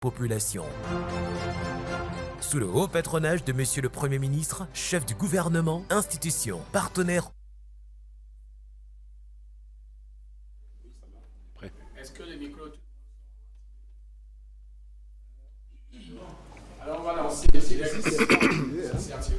population. Sous le haut patronage de Monsieur le Premier ministre, chef du gouvernement, institutions, partenaires. Est-ce que les micros... Alors on va lancer. C'est activé.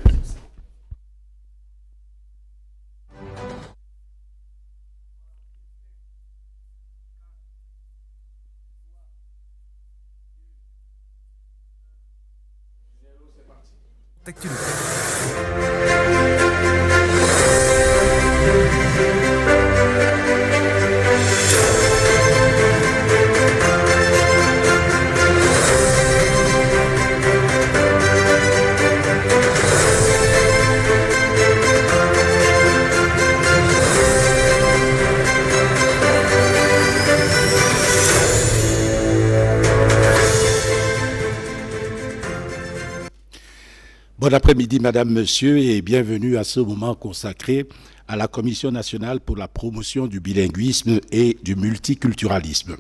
Bon après-midi, Madame, Monsieur, et bienvenue à ce moment consacré à la Commission nationale pour la promotion du bilinguisme et du multiculturalisme.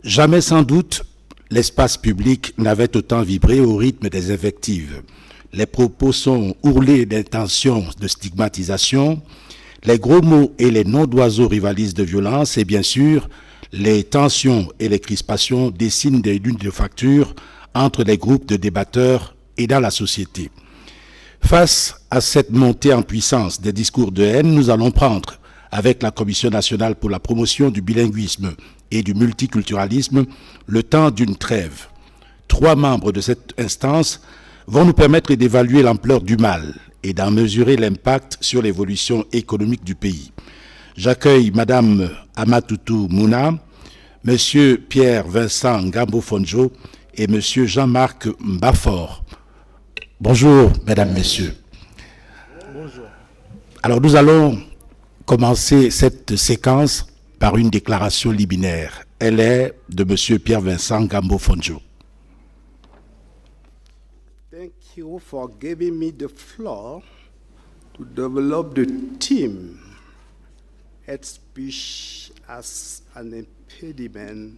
Jamais sans doute, l'espace public n'avait autant vibré au rythme des invectives. Les propos sont ourlés d'intentions de stigmatisation, les gros mots et les noms d'oiseaux rivalisent de violence et bien sûr, les tensions et les crispations dessinent des lunes de fracture entre les groupes de débatteurs et dans la société. Face à cette montée en puissance des discours de haine, nous allons prendre, avec la Commission nationale pour la promotion du bilinguisme et du multiculturalisme, le temps d'une trêve. 3 membres de cette instance vont nous permettre d'évaluer l'ampleur du mal et d'en mesurer l'impact sur l'évolution économique du pays. J'accueille Madame Amatoutou Mouna, Monsieur Pierre-Vincent Ngambo-Fonjo et Monsieur Jean-Marc Mbafor. Bonjour, Mesdames, Messieurs. Bonjour. Alors, nous allons commencer cette séquence par une déclaration liminaire. Elle est de Monsieur Pierre-Vincent Ngambo-Fonjo. Thank you for giving me the floor to develop the theme, hate speech as an impediment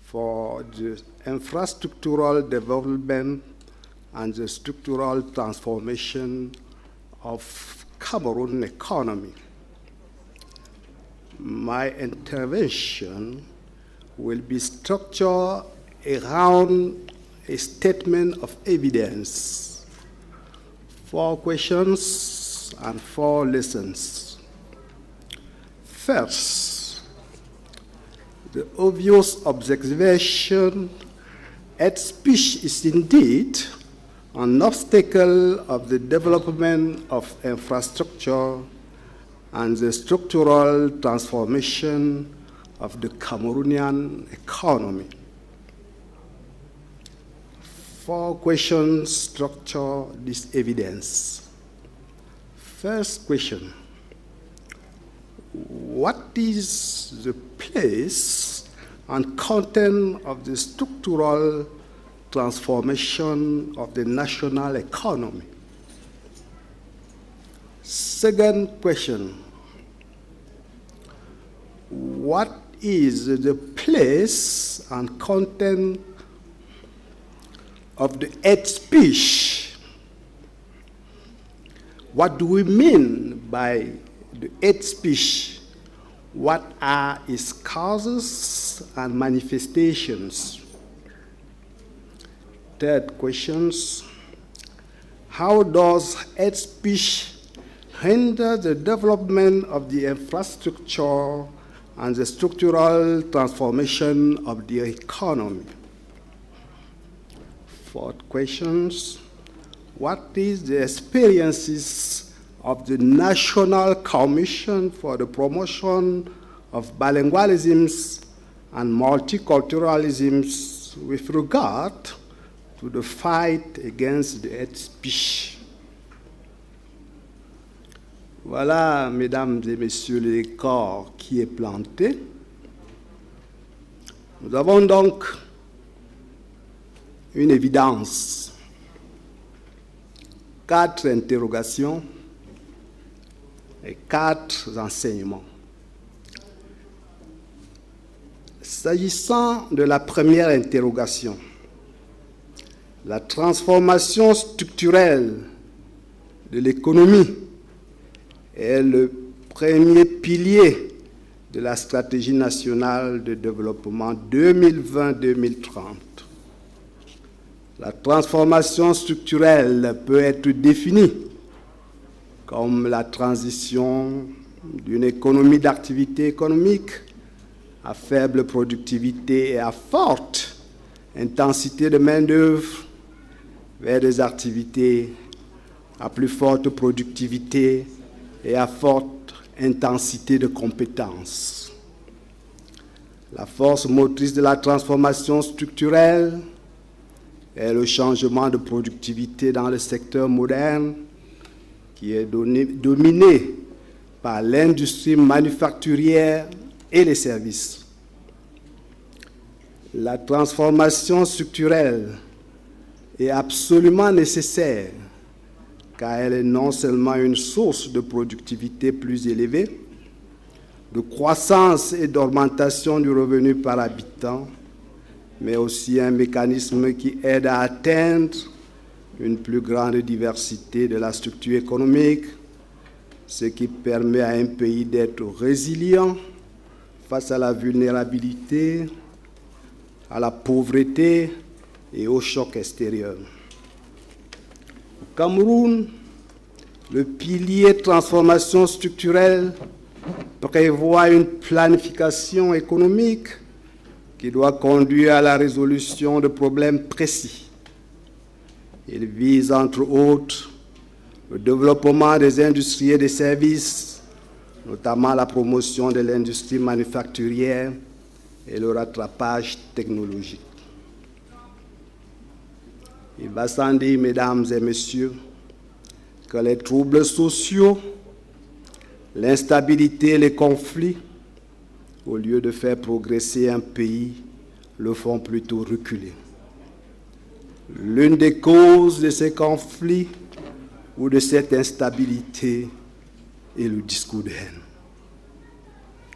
for the infrastructural development and the structural transformation of Cameroon economy. My intervention will be structured around a statement of evidence, 4 questions and 4 lessons. First, the obvious observation, hate speech is indeed an obstacle of the development of infrastructure and the structural transformation of the Cameroonian economy. 4 questions structure this evidence. First question, what is the place and content of the structural transformation of the national economy? Second question, what is the place and content of the hate speech? What do we mean by the hate speech? What are its causes and manifestations? Third questions, how does hate speech hinder the development of the infrastructure and the structural transformation of the economy? Fourth questions, what is the experiences of the National Commission for the Promotion of Bilingualisms and Multiculturalisms with regard to the fight against the hate speech? Voilà, mesdames et messieurs, le décor qui est planté. Nous avons donc une évidence, 4 interrogations et 4 enseignements. S'agissant de la première interrogation, La transformation structurelle de l'économie est le premier pilier de la stratégie nationale de développement 2020-2030. La transformation structurelle peut être définie comme la transition d'une économie d'activité économique à faible productivité et à forte intensité de main-d'œuvre vers des activités à plus forte productivité et à forte intensité de compétences. La force motrice de la transformation structurelle est le changement de productivité dans le secteur moderne qui est dominé par l'industrie manufacturière et les services. La transformation structurelle est absolument nécessaire car elle est non seulement une source de productivité plus élevée, de croissance et d'augmentation du revenu par habitant, mais aussi un mécanisme qui aide à atteindre une plus grande diversité de la structure économique, ce qui permet à un pays d'être résilient face à la vulnérabilité, à la pauvreté et au choc extérieur. Au Cameroun, le pilier transformation structurelle prévoit une planification économique qui doit conduire à la résolution de problèmes précis. Il vise, entre autres, le développement des industries et des services, notamment la promotion de l'industrie manufacturière et le rattrapage technologique. Il va sans dire, mesdames et messieurs, que les troubles sociaux, l'instabilité et les conflits, au lieu de faire progresser un pays, le font plutôt reculer. L'une des causes de ces conflits ou de cette instabilité est le discours de haine.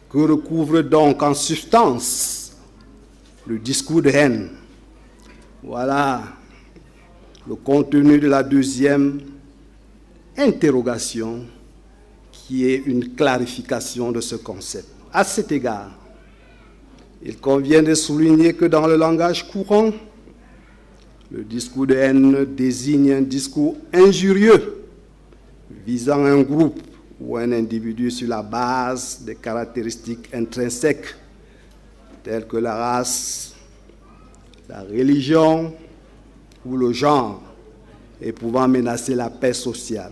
Que recouvre donc en substance le discours de haine? Voilà le contenu de la deuxième interrogation, qui est une clarification de ce concept. À cet égard, il convient de souligner que dans le langage courant, le discours de haine désigne un discours injurieux visant un groupe ou un individu sur la base des caractéristiques intrinsèques telles que la race, la religion ou le genre et pouvant menacer la paix sociale.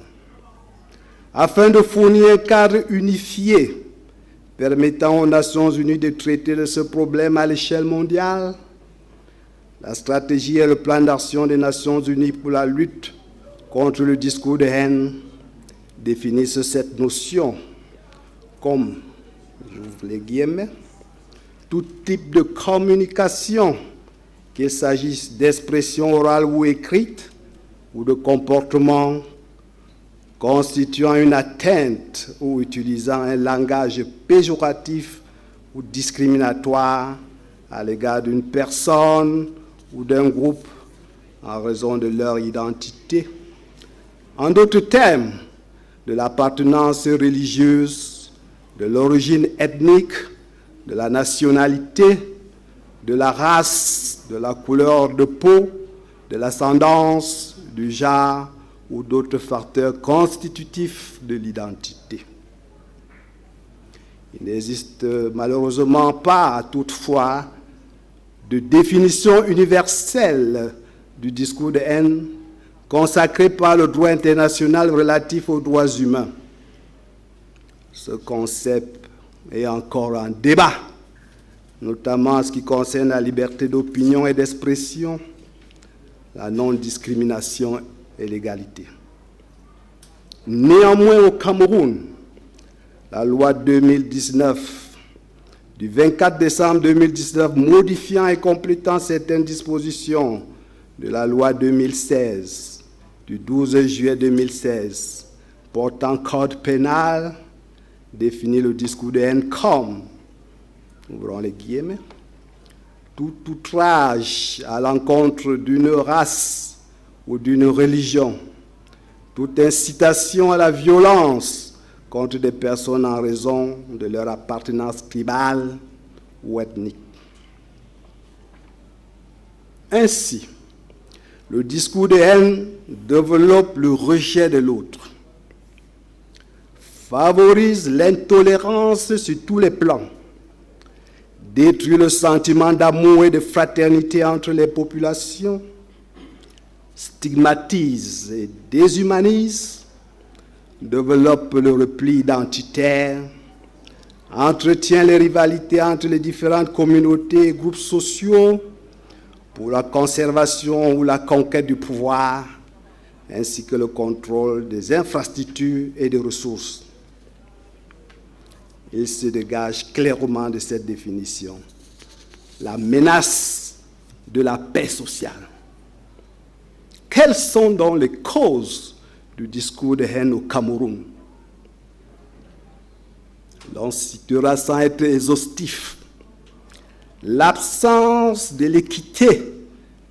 Afin de fournir un cadre unifié permettant aux Nations Unies de traiter de ce problème à l'échelle mondiale, la stratégie et le plan d'action des Nations Unies pour la lutte contre le discours de haine définissent cette notion comme, j'ouvre les guillemets, tout type de communication, qu'il s'agisse d'expression orale ou écrite, ou de comportement constituant une atteinte ou utilisant un langage péjoratif ou discriminatoire à l'égard d'une personne ou d'un groupe en raison de leur identité. En d'autres termes, de l'appartenance religieuse, de l'origine ethnique, de la nationalité, de la race, de la couleur de peau, de l'ascendance, du genre ou d'autres facteurs constitutifs de l'identité. Il n'existe malheureusement pas, toutefois, de définition universelle du discours de haine consacré par le droit international relatif aux droits humains. Ce concept est encore en débat, notamment en ce qui concerne la liberté d'opinion et d'expression, la non-discrimination et l'égalité. Néanmoins, au Cameroun, la loi 2019 du 24 décembre 2019 modifiant et complétant certaines dispositions de la loi 2016 du 12 juillet 2016 portant code pénal définit le discours de haine comme, ouvrons les guillemets, tout outrage à l'encontre d'une race, ou d'une religion, toute incitation à la violence contre des personnes en raison de leur appartenance tribale ou ethnique. Ainsi, le discours de haine développe le rejet de l'autre, favorise l'intolérance sur tous les plans, détruit le sentiment d'amour et de fraternité entre les populations, stigmatise et déshumanise, développe le repli identitaire, entretient les rivalités entre les différentes communautés et groupes sociaux pour la conservation ou la conquête du pouvoir, ainsi que le contrôle des infrastructures et des ressources. Il se dégage clairement de cette définition la menace de la paix sociale. Quelles sont donc les causes du discours de haine au Cameroun? L'on citera sans être exhaustif l'absence de l'équité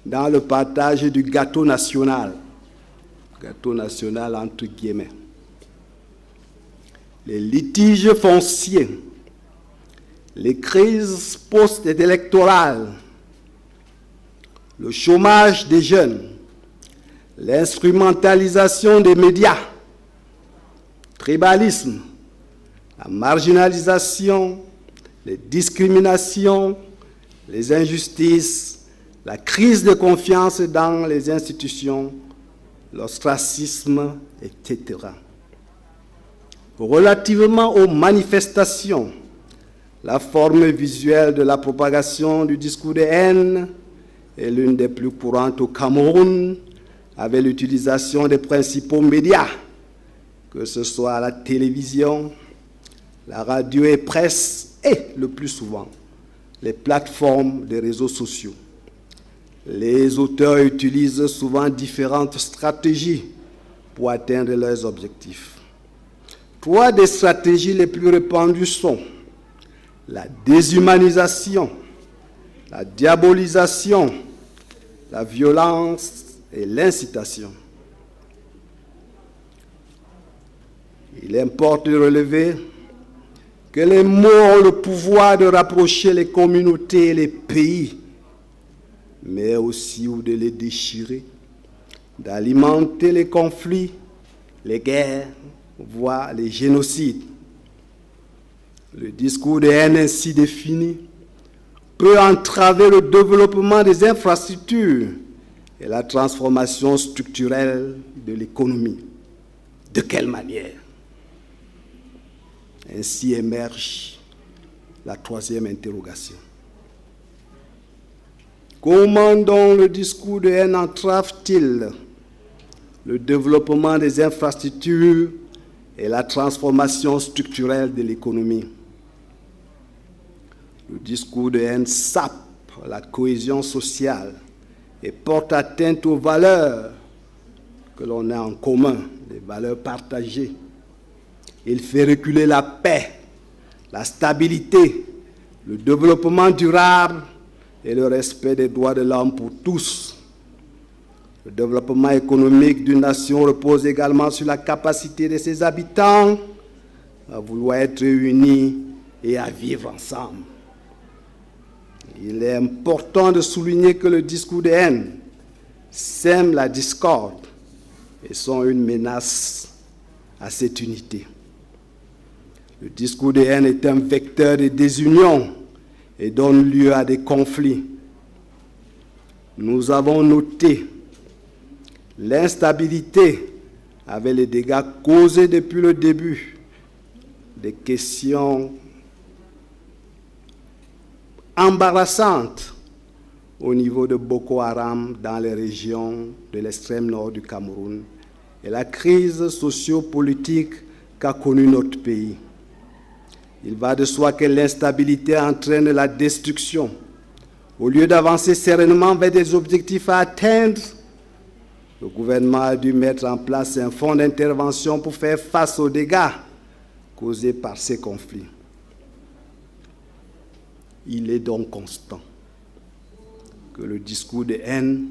dans le partage du gâteau national entre guillemets, les litiges fonciers, les crises post-électorales, le chômage des jeunes, l'instrumentalisation des médias, tribalisme, la marginalisation, les discriminations, les injustices, la crise de confiance dans les institutions, l'ostracisme, etc. Relativement aux manifestations, la forme visuelle de la propagation du discours de haine est l'une des plus courantes au Cameroun, avec l'utilisation des principaux médias, que ce soit la télévision, la radio et presse, et le plus souvent, les plateformes des réseaux sociaux. Les auteurs utilisent souvent différentes stratégies pour atteindre leurs objectifs. Trois des stratégies les plus répandues sont la déshumanisation, la diabolisation, la violence et l'incitation. Il importe de relever que les mots ont le pouvoir de rapprocher les communautés et les pays, mais aussi de les déchirer, d'alimenter les conflits, les guerres, voire les génocides. Le discours de haine ainsi défini peut entraver le développement des infrastructures et la transformation structurelle de l'économie. De quelle manière? Ainsi émerge la troisième interrogation. Comment donc le discours de haine entrave-t-il le développement des infrastructures et la transformation structurelle de l'économie? Le discours de haine sape la cohésion sociale et porte atteinte aux valeurs que l'on a en commun, les valeurs partagées. Il fait reculer la paix, la stabilité, le développement durable et le respect des droits de l'homme pour tous. Le développement économique d'une nation repose également sur la capacité de ses habitants à vouloir être unis et à vivre ensemble. Il est important de souligner que le discours de haine sème la discorde et sont une menace à cette unité. Le discours de haine est un vecteur de désunion et donne lieu à des conflits. Nous avons noté l'instabilité avec les dégâts causés depuis le début des questions embarrassantes au niveau de Boko Haram dans les régions de l'extrême nord du Cameroun et la crise socio-politique qu'a connue notre pays. Il va de soi que l'instabilité entraîne la destruction. Au lieu d'avancer sereinement vers des objectifs à atteindre, le gouvernement a dû mettre en place un fonds d'intervention pour faire face aux dégâts causés par ces conflits. Il est donc constant que le discours de haine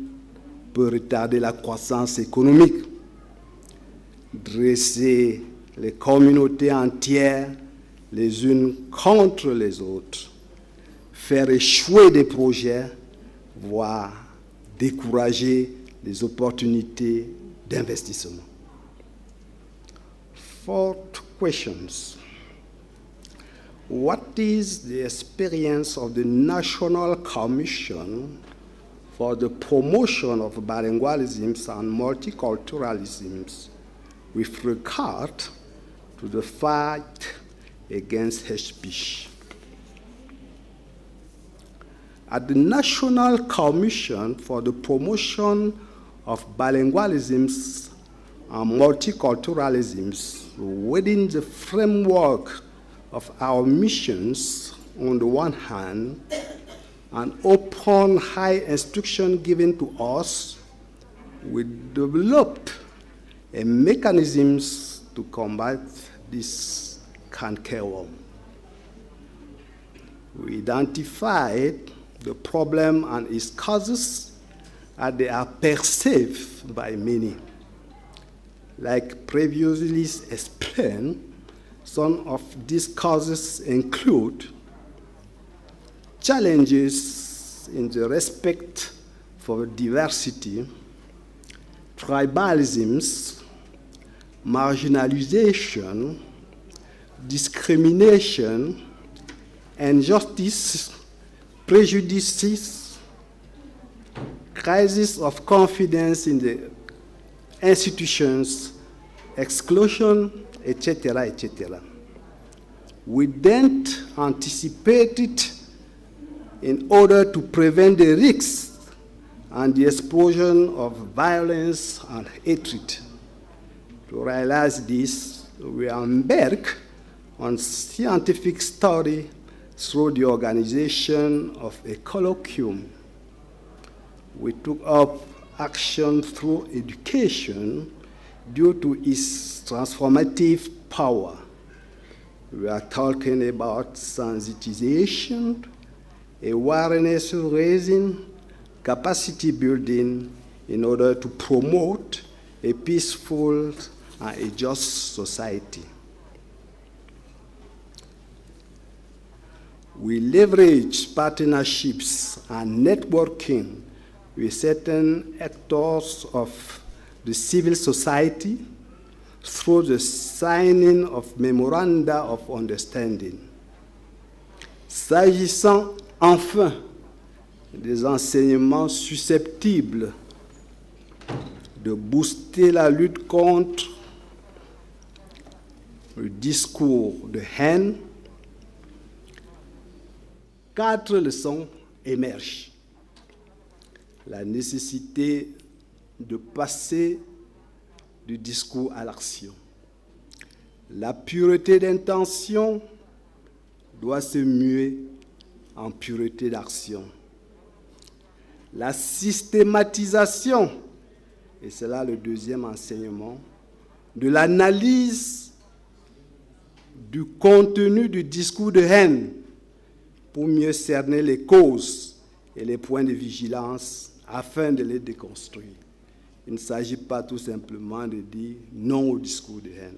peut retarder la croissance économique, dresser les communautés entières les unes contre les autres, faire échouer des projets, voire décourager les opportunités d'investissement. Fourth questions. What is the experience of the National Commission for the Promotion of Bilingualism and Multiculturalism with regard to the fight against hate speech? At the National Commission for the Promotion of Bilingualism and Multiculturalism, within the framework of our missions, on the one hand, and upon high instruction given to us, we developed a mechanisms to combat this cankerworm. We identified the problem and its causes as they are perceived by many. Like previously explained, some of these causes include challenges in the respect for diversity, tribalisms, marginalization, discrimination, injustice, prejudices, crisis of confidence in the institutions, exclusion, etc., etc. We then anticipated in order to prevent the risks and the explosion of violence and hatred. To realize this, we embarked on scientific study through the organization of a colloquium. We took up action through education due to its transformative power. We are talking about sensitization, awareness raising, capacity building in order to promote a peaceful and a just society. We leverage partnerships and networking with certain actors of the civil society through the signing of memoranda of understanding. S'agissant enfin des enseignements susceptibles de booster la lutte contre le discours de haine, 4 leçons émergent. La nécessité de passer du discours à l'action. La pureté d'intention doit se muer en pureté d'action. La systématisation, et c'est là le deuxième enseignement, de l'analyse du contenu du discours de haine pour mieux cerner les causes et les points de vigilance afin de les déconstruire. Il ne s'agit pas tout simplement de dire non au discours de haine,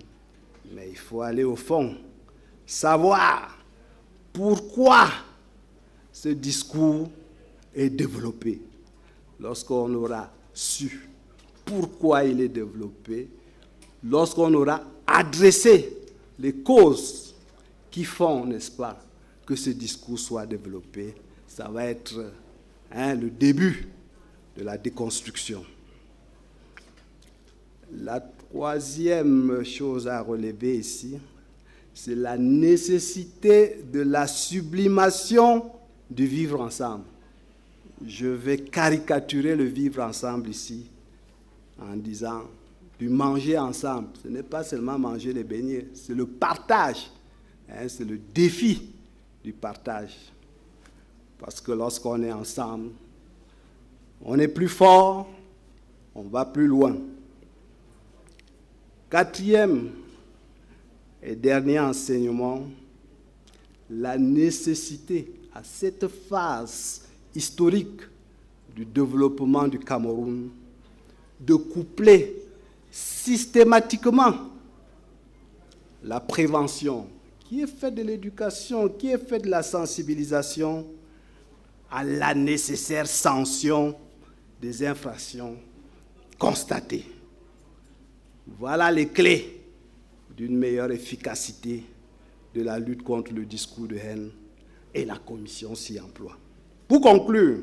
mais il faut aller au fond, savoir pourquoi ce discours est développé. Lorsqu'on aura su pourquoi il est développé, lorsqu'on aura adressé les causes qui font, n'est-ce pas, que ce discours soit développé, ça va être le début de la déconstruction. La troisième chose à relever ici, c'est la nécessité de la sublimation du vivre ensemble. Je vais caricaturer le vivre ensemble ici en disant du manger ensemble. Ce n'est pas seulement manger les beignets, c'est le partage. C'est le défi du partage. Parce que lorsqu'on est ensemble, on est plus fort, on va plus loin. Quatrième et dernier enseignement, la nécessité à cette phase historique du développement du Cameroun de coupler systématiquement la prévention, qui est faite de l'éducation, qui est faite de la sensibilisation, à la nécessaire sanction des infractions constatées. Voilà les clés d'une meilleure efficacité de la lutte contre le discours de haine, et la Commission s'y emploie. Pour conclure,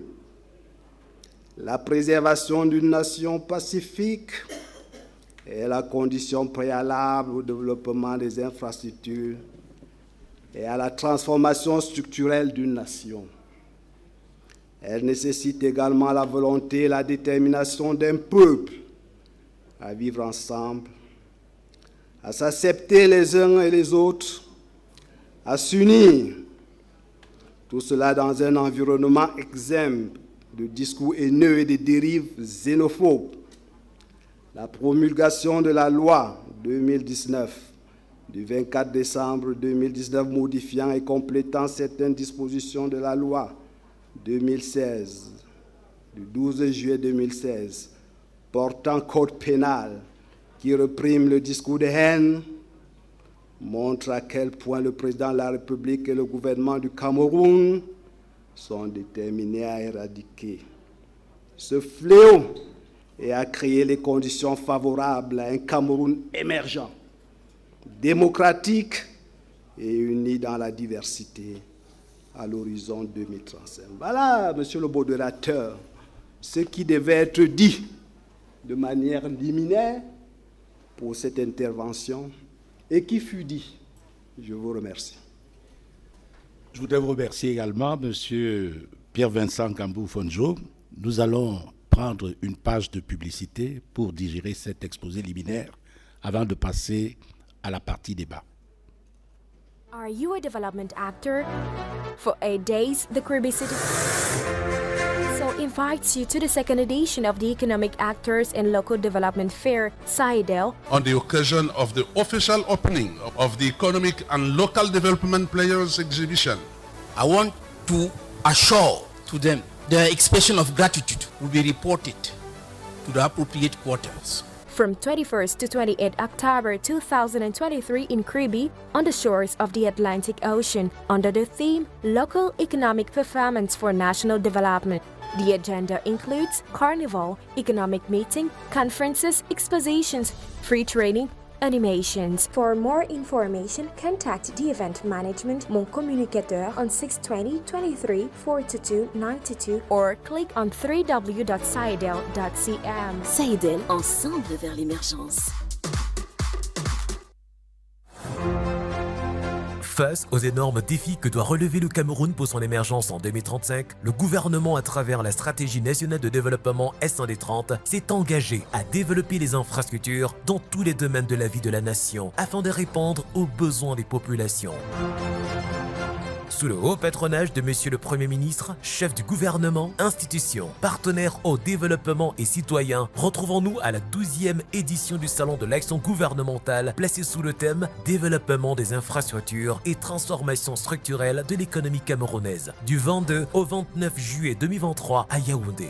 la préservation d'une nation pacifique est la condition préalable au développement des infrastructures et à la transformation structurelle d'une nation. Elle nécessite également la volonté et la détermination d'un peuple à vivre ensemble, à s'accepter les uns et les autres, à s'unir. Tout cela dans un environnement exempt de discours haineux et de dérives xénophobes. La promulgation de la loi 2019 du 24 décembre 2019 modifiant et complétant certaines dispositions de la loi 2016 du 12 juillet 2016 portant code pénal qui réprime le discours de haine montre à quel point le président de la République et le gouvernement du Cameroun sont déterminés à éradiquer ce fléau et à créer les conditions favorables à un Cameroun émergent, démocratique et uni dans la diversité à l'horizon 2035. Voilà, monsieur le modérateur, ce qui devait être dit de manière liminaire pour cette intervention et qui fut dit. Je vous remercie. Je voudrais vous remercier également, monsieur Pierre-Vincent Kambou-Fonjo. Nous allons prendre une page de publicité pour digérer cet exposé liminaire avant de passer à la partie débat. Are you a development actor? For 8 days, the Kribi City invites you to the second edition of the Economic Actors and Local Development Fair, SAIDEL, on the occasion of the official opening of the Economic and Local Development Players Exhibition. I want to assure to them their expression of gratitude will be reported to the appropriate quarters. From 21st to 28 October 2023 in Kribi, on the shores of the Atlantic Ocean, under the theme Local Economic Performance for National Development. The agenda includes carnival, economic meeting, conferences, expositions, free training, animations. For more information, contact the event management Mon Communicateur on 620 23 422 92 or click on www.saidel.cm. SAIDEL, ensemble vers l'émergence. Face aux énormes défis que doit relever le Cameroun pour son émergence en 2035, le gouvernement, à travers la stratégie nationale de développement S1D30, s'est engagé à développer les infrastructures dans tous les domaines de la vie de la nation afin de répondre aux besoins des populations. Sous le haut patronage de Monsieur le Premier ministre, chef du gouvernement, institution, partenaire au développement et citoyen, retrouvons-nous à la 12e édition du Salon de l'Action gouvernementale placé sous le thème « Développement des infrastructures et transformation structurelle de l'économie camerounaise » du 22 au 29 juillet 2023 à Yaoundé.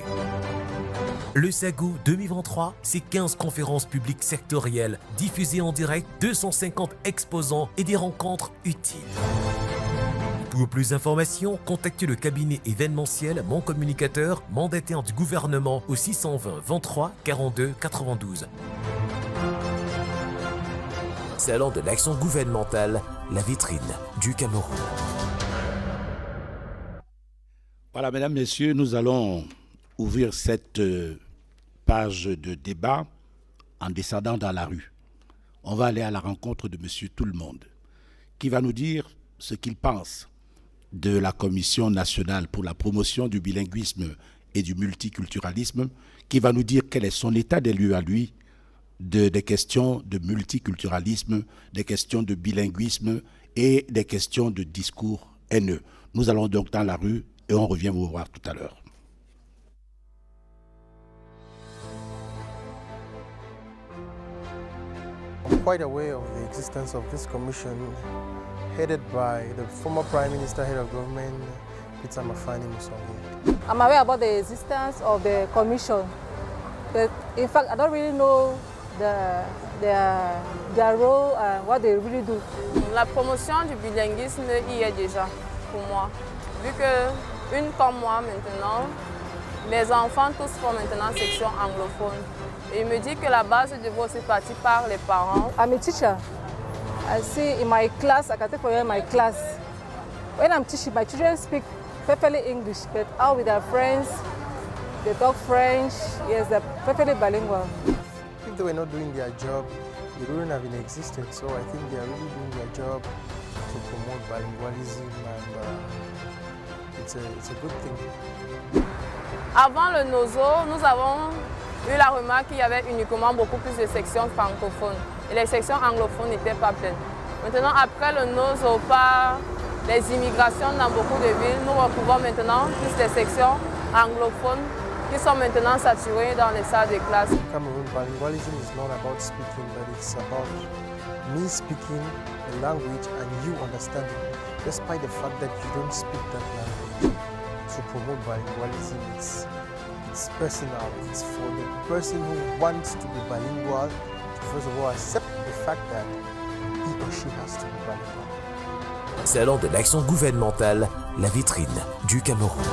Le SAGO 2023, c'est 15 conférences publiques sectorielles, diffusées en direct, 250 exposants et des rencontres utiles. Pour plus d'informations, contactez le cabinet événementiel Mon Communicateur, mandataire du gouvernement au 620 23 42 92. Salon de l'action gouvernementale, la vitrine du Cameroun. Voilà, mesdames, messieurs, nous allons ouvrir cette page de débat en descendant dans la rue. On va aller à la rencontre de monsieur Tout-le-Monde, qui va nous dire ce qu'il pense de la Commission nationale pour la promotion du bilinguisme et du multiculturalisme, qui va nous dire quel est son état des lieux à lui des questions de multiculturalisme, des questions de bilinguisme et des questions de discours haineux. Nous allons donc dans la rue et on revient vous voir tout à l'heure. I'm quite aware of the existence of this commission headed by the former Prime Minister, Head of Government, Peter Mafani Musongi. I'm aware about the existence of the commission But in fact, I don't really know their role and what they really do. La promotion du bilinguisme y est déjà pour moi. Vu que une comme moi maintenant, mes enfants tous font maintenant section anglophone. Et il me dit que la base devrait aussi partir par les parents. I'm a teacher. I see in my class, I can take for you in my class. When I'm teaching, my children speak perfectly English, but out with their friends, they talk French. Yes, they're perfectly bilingual. If they were not doing their job, they wouldn't have been existed. So I think they are really doing their job to promote bilingualism, and it's a good thing. Avant le NOZO, nous avons eu la remarque qu'il y avait uniquement beaucoup plus de sections francophones et les sections anglophones n'étaient pas pleines. Maintenant, après le NOZO, par les immigrations dans beaucoup de villes, nous retrouvons maintenant plus les sections anglophones qui sont maintenant saturées dans les salles de classe. Cameroon, bilingualism is not about speaking, but it's about me speaking the language and you understanding, despite the fact that you don't speak that language. To promote bilingualism, it's personal. It's for the person who wants to be bilingual to first of all accept the fact that he or she has to be bilingual. Salon de l'action gouvernementale, la vitrine du Cameroun.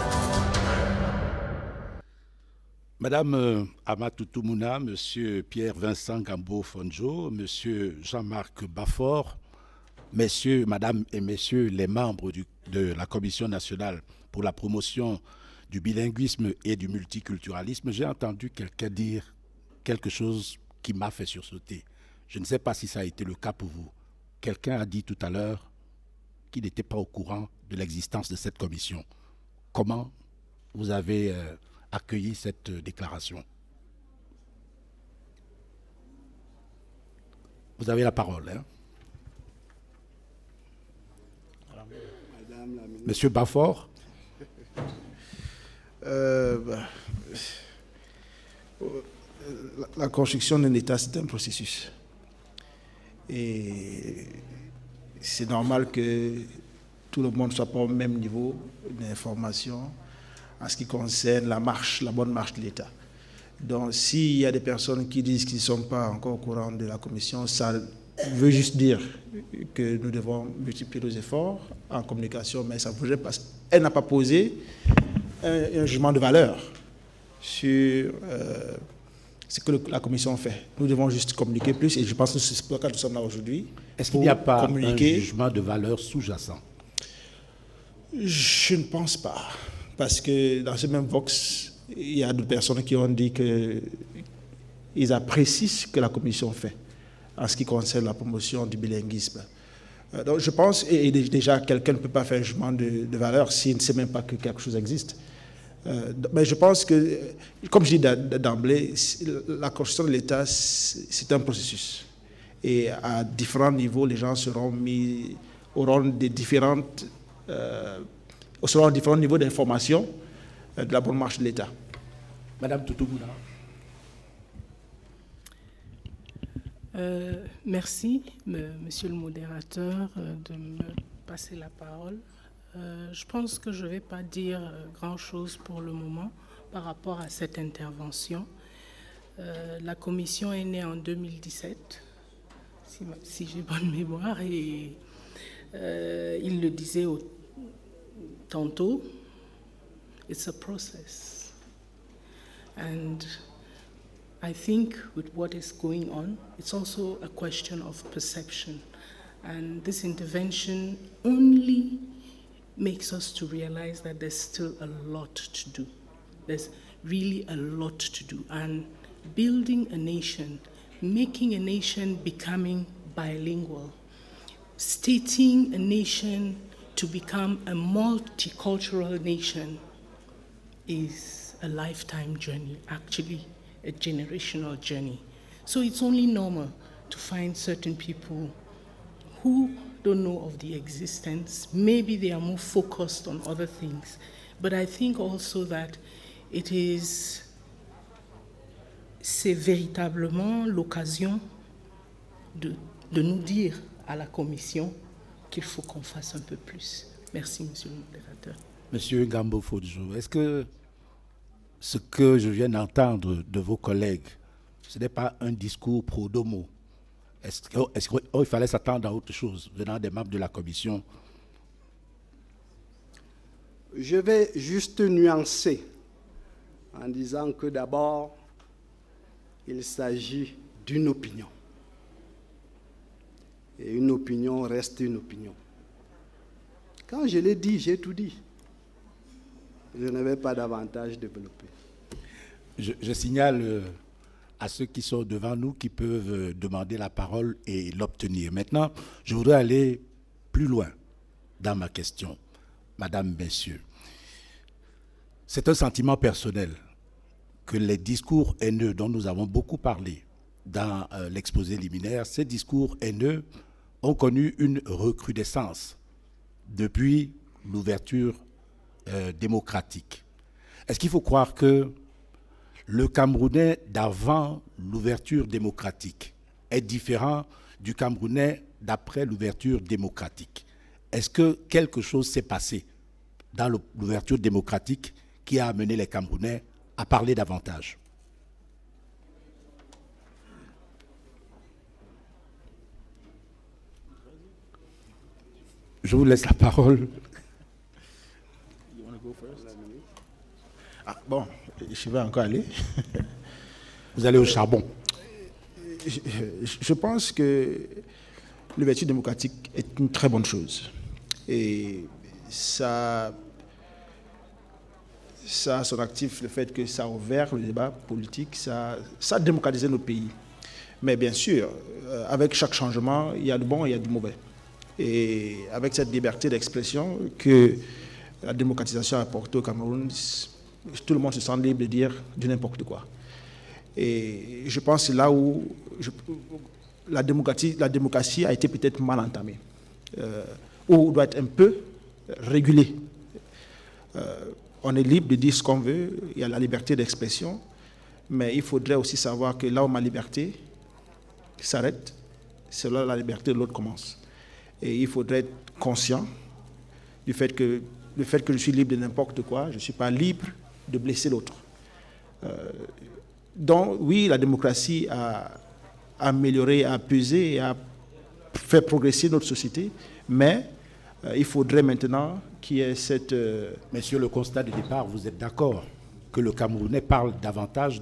Madame Amatou Mouna, Monsieur Pierre-Vincent Gambo-Fonjo, Monsieur Jean-Marc Bafort, Messieurs, Madame et Messieurs les membres de la Commission nationale pour la promotion du bilinguisme et du multiculturalisme, j'ai entendu quelqu'un dire quelque chose qui m'a fait sursauter. Je ne sais pas si ça a été le cas pour vous. Quelqu'un a dit tout à l'heure qu'il n'était pas au courant de l'existence de cette commission. Comment vous avez accueilli cette déclaration? Vous avez la parole. Hein? Monsieur Bafort. La construction d'un État, c'est un processus. Et c'est normal que tout le monde ne soit pas au même niveau d'information en ce qui concerne la bonne marche de l'État. Donc, s'il y a des personnes qui disent qu'ils ne sont pas encore au courant de la commission, ça veut juste dire que nous devons multiplier nos efforts en communication, mais ça ne veut pas. Elle n'a pas posé un jugement de valeur sur ce que la commission fait. Nous devons juste communiquer plus et je pense que c'est pour ça que nous sommes là aujourd'hui. Est-ce qu'il n'y a pas un jugement de valeur sous-jacent? Je ne pense pas. Parce que dans ce même Vox, il y a d'autres personnes qui ont dit qu'ils apprécient ce que la commission fait en ce qui concerne la promotion du bilinguisme. Donc je pense, et déjà quelqu'un ne peut pas faire un jugement de valeur s'il ne sait même pas que quelque chose existe. Mais je pense que, comme je dis d'emblée, la construction de l'État, c'est un processus. Et à différents niveaux, les gens auront différents niveaux d'information de la bonne marche de l'État. Madame Toutoumuna. Merci, monsieur le modérateur, de me passer la parole. Je pense que je ne vais pas dire grand-chose pour le moment par rapport à cette intervention. La commission est née en 2017, si j'ai bonne mémoire, et il le disait tantôt, it's a process. And I think with what is going on, it's also a question of perception. And this intervention only makes us to realize that there's still a lot to do. There's really a lot to do. And building a nation, making a nation becoming bilingual, stating a nation to become a multicultural nation is a lifetime journey, actually a generational journey. So it's only normal to find certain people who don't know of the existence. Maybe they are more focused on other things. But I think also that c'est véritablement l'occasion de nous dire à la Commission qu'il faut qu'on fasse un peu plus. Merci, monsieur le modérateur. Monsieur Gambo-Fonjo, est-ce que ce que je viens d'entendre de vos collègues, ce n'est pas un discours pro domo. Est-ce qu'il fallait s'attendre à autre chose venant des membres de la commission? Je vais juste nuancer en disant que d'abord, il s'agit d'une opinion. Et une opinion reste une opinion. Quand je l'ai dit, j'ai tout dit. Je ne vais pas davantage développer. Je signale à ceux qui sont devant nous qui peuvent demander la parole et l'obtenir. Maintenant, je voudrais aller plus loin dans ma question. Madame, messieurs, c'est un sentiment personnel que les discours haineux dont nous avons beaucoup parlé dans l'exposé liminaire, ces discours haineux ont connu une recrudescence depuis l'ouverture démocratique. Est-ce qu'il faut croire que le Camerounais d'avant l'ouverture démocratique est différent du Camerounais d'après l'ouverture démocratique? Est-ce que quelque chose s'est passé dans l'ouverture démocratique qui a amené les Camerounais à parler davantage? Je vous laisse la parole. Ah, bon, je vais encore aller. Vous allez au charbon. Je pense que l'ouverture démocratique est une très bonne chose. Et ça a son actif, le fait que ça a ouvert le débat politique, ça a démocratisé notre pays. Mais bien sûr, avec chaque changement, il y a du bon et il y a du mauvais. Et avec cette liberté d'expression que la démocratisation a apportée au Cameroun, tout le monde se sent libre de dire du n'importe quoi. Et je pense que c'est là où la démocratie a été peut-être mal entamée, où doit être un peu régulée. On est libre de dire ce qu'on veut, il y a la liberté d'expression, mais il faudrait aussi savoir que là où ma liberté s'arrête, c'est là où la liberté de l'autre commence. Et il faudrait être conscient du fait que je suis libre de n'importe quoi, je ne suis pas libre de blesser l'autre. Donc oui, la démocratie a amélioré, a pesé, a fait progresser notre société, mais il faudrait maintenant qu'il y ait cette... Mais sur le constat de départ, vous êtes d'accord que le Camerounais parle davantage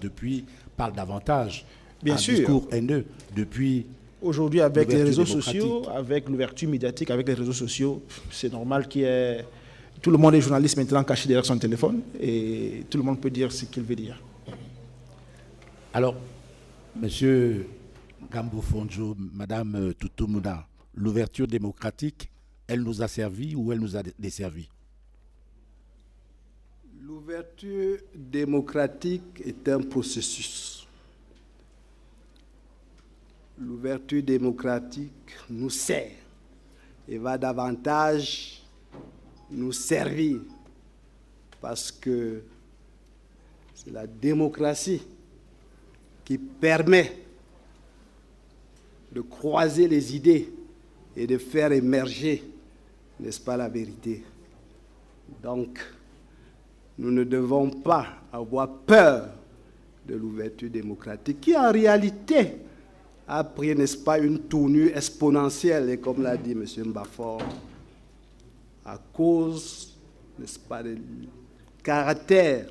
Bien un sûr. discours haineux depuis... Aujourd'hui, avec les réseaux démocratique. sociaux, avec l'ouverture médiatique, avec les réseaux sociaux, c'est normal qu'il y ait... Tout le monde est journaliste maintenant caché derrière son téléphone et tout le monde peut dire ce qu'il veut dire. Alors, Monsieur Gambo Fonjo, Madame Toutou-Mouna, l'ouverture démocratique, elle nous a servi ou elle nous a desservi? L'ouverture démocratique est un processus. L'ouverture démocratique nous sert et va davantage nous servir parce que c'est la démocratie qui permet de croiser les idées et de faire émerger, n'est-ce pas, la vérité. Donc, nous ne devons pas avoir peur de l'ouverture démocratique qui, en réalité, a pris, n'est-ce pas, une tournure exponentielle, et comme l'a dit M. Mbafor, à cause, n'est-ce pas, du caractère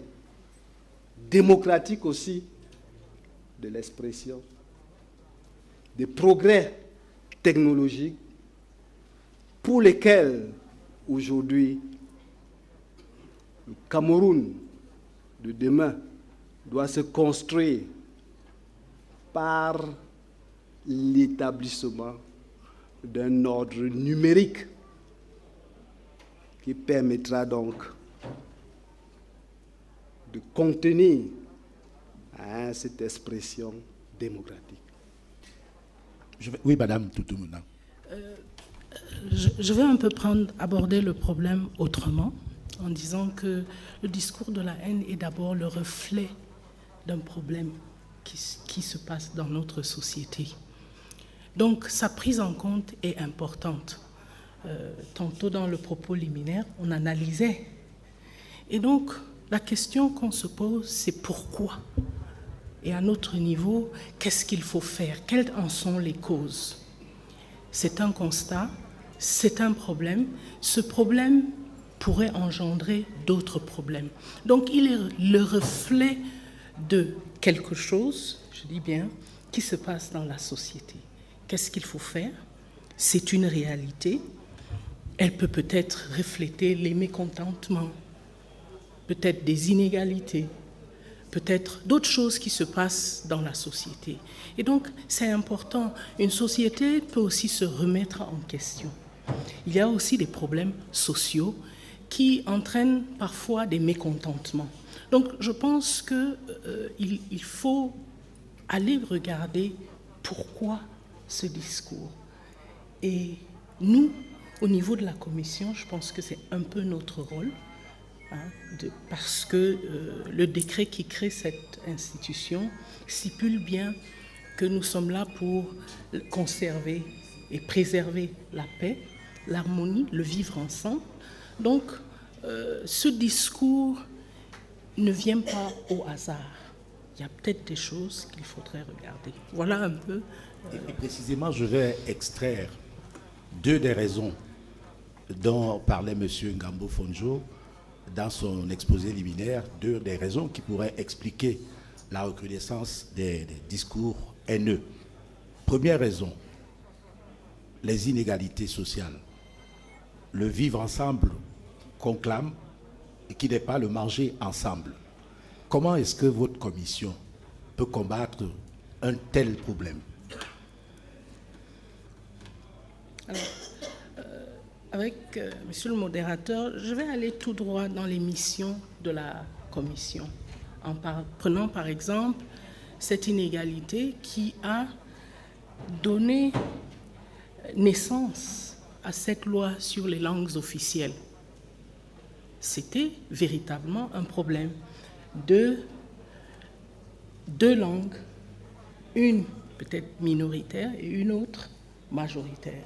démocratique aussi de l'expression, des progrès technologiques pour lesquels aujourd'hui le Cameroun de demain doit se construire par l'établissement d'un ordre numérique qui permettra donc de contenir cette expression démocratique. Oui, Madame Toutou-Mouna. Je vais un peu aborder le problème autrement, en disant que le discours de la haine est d'abord le reflet d'un problème qui se passe dans notre société. Donc, sa prise en compte est importante. Tantôt dans le propos liminaire, on analysait. Et donc, La question qu'on se pose, c'est pourquoi? Et à notre niveau, qu'est-ce qu'il faut faire? Quelles en sont les causes? C'est un constat, c'est un problème. Ce problème pourrait engendrer d'autres problèmes. Donc il est le reflet de quelque chose, je dis bien, qui se passe dans la société. Qu'est-ce qu'il faut faire? C'est une réalité. Elle peut peut-être refléter les mécontentements, peut-être des inégalités, peut-être d'autres choses qui se passent dans la société. Et donc, c'est important. Une société peut aussi se remettre en question. Il y a aussi des problèmes sociaux qui entraînent parfois des mécontentements. Donc, je pense qu'il faut aller regarder pourquoi ce discours. Et nous, au niveau de la commission, je pense que c'est un peu notre rôle, parce que le décret qui crée cette institution stipule bien que nous sommes là pour conserver et préserver la paix, l'harmonie, le vivre ensemble. Donc, ce discours ne vient pas au hasard. Il y a peut-être des choses qu'il faudrait regarder. Voilà un peu. Et précisément, je vais extraire deux des raisons dont parlait M. Ngambo Fonjo dans son exposé liminaire, deux des raisons qui pourraient expliquer la recrudescence des discours haineux. Première raison, les inégalités sociales. Le vivre ensemble qu'on clame et qui n'est pas le manger ensemble. Comment est-ce que votre commission peut combattre un tel problème? Alors, avec monsieur le modérateur, je vais aller tout droit dans les missions de la commission, en prenant par exemple cette inégalité qui a donné naissance à cette loi sur les langues officielles. C'était véritablement un problème de deux langues, une peut-être minoritaire et une autre majoritaire.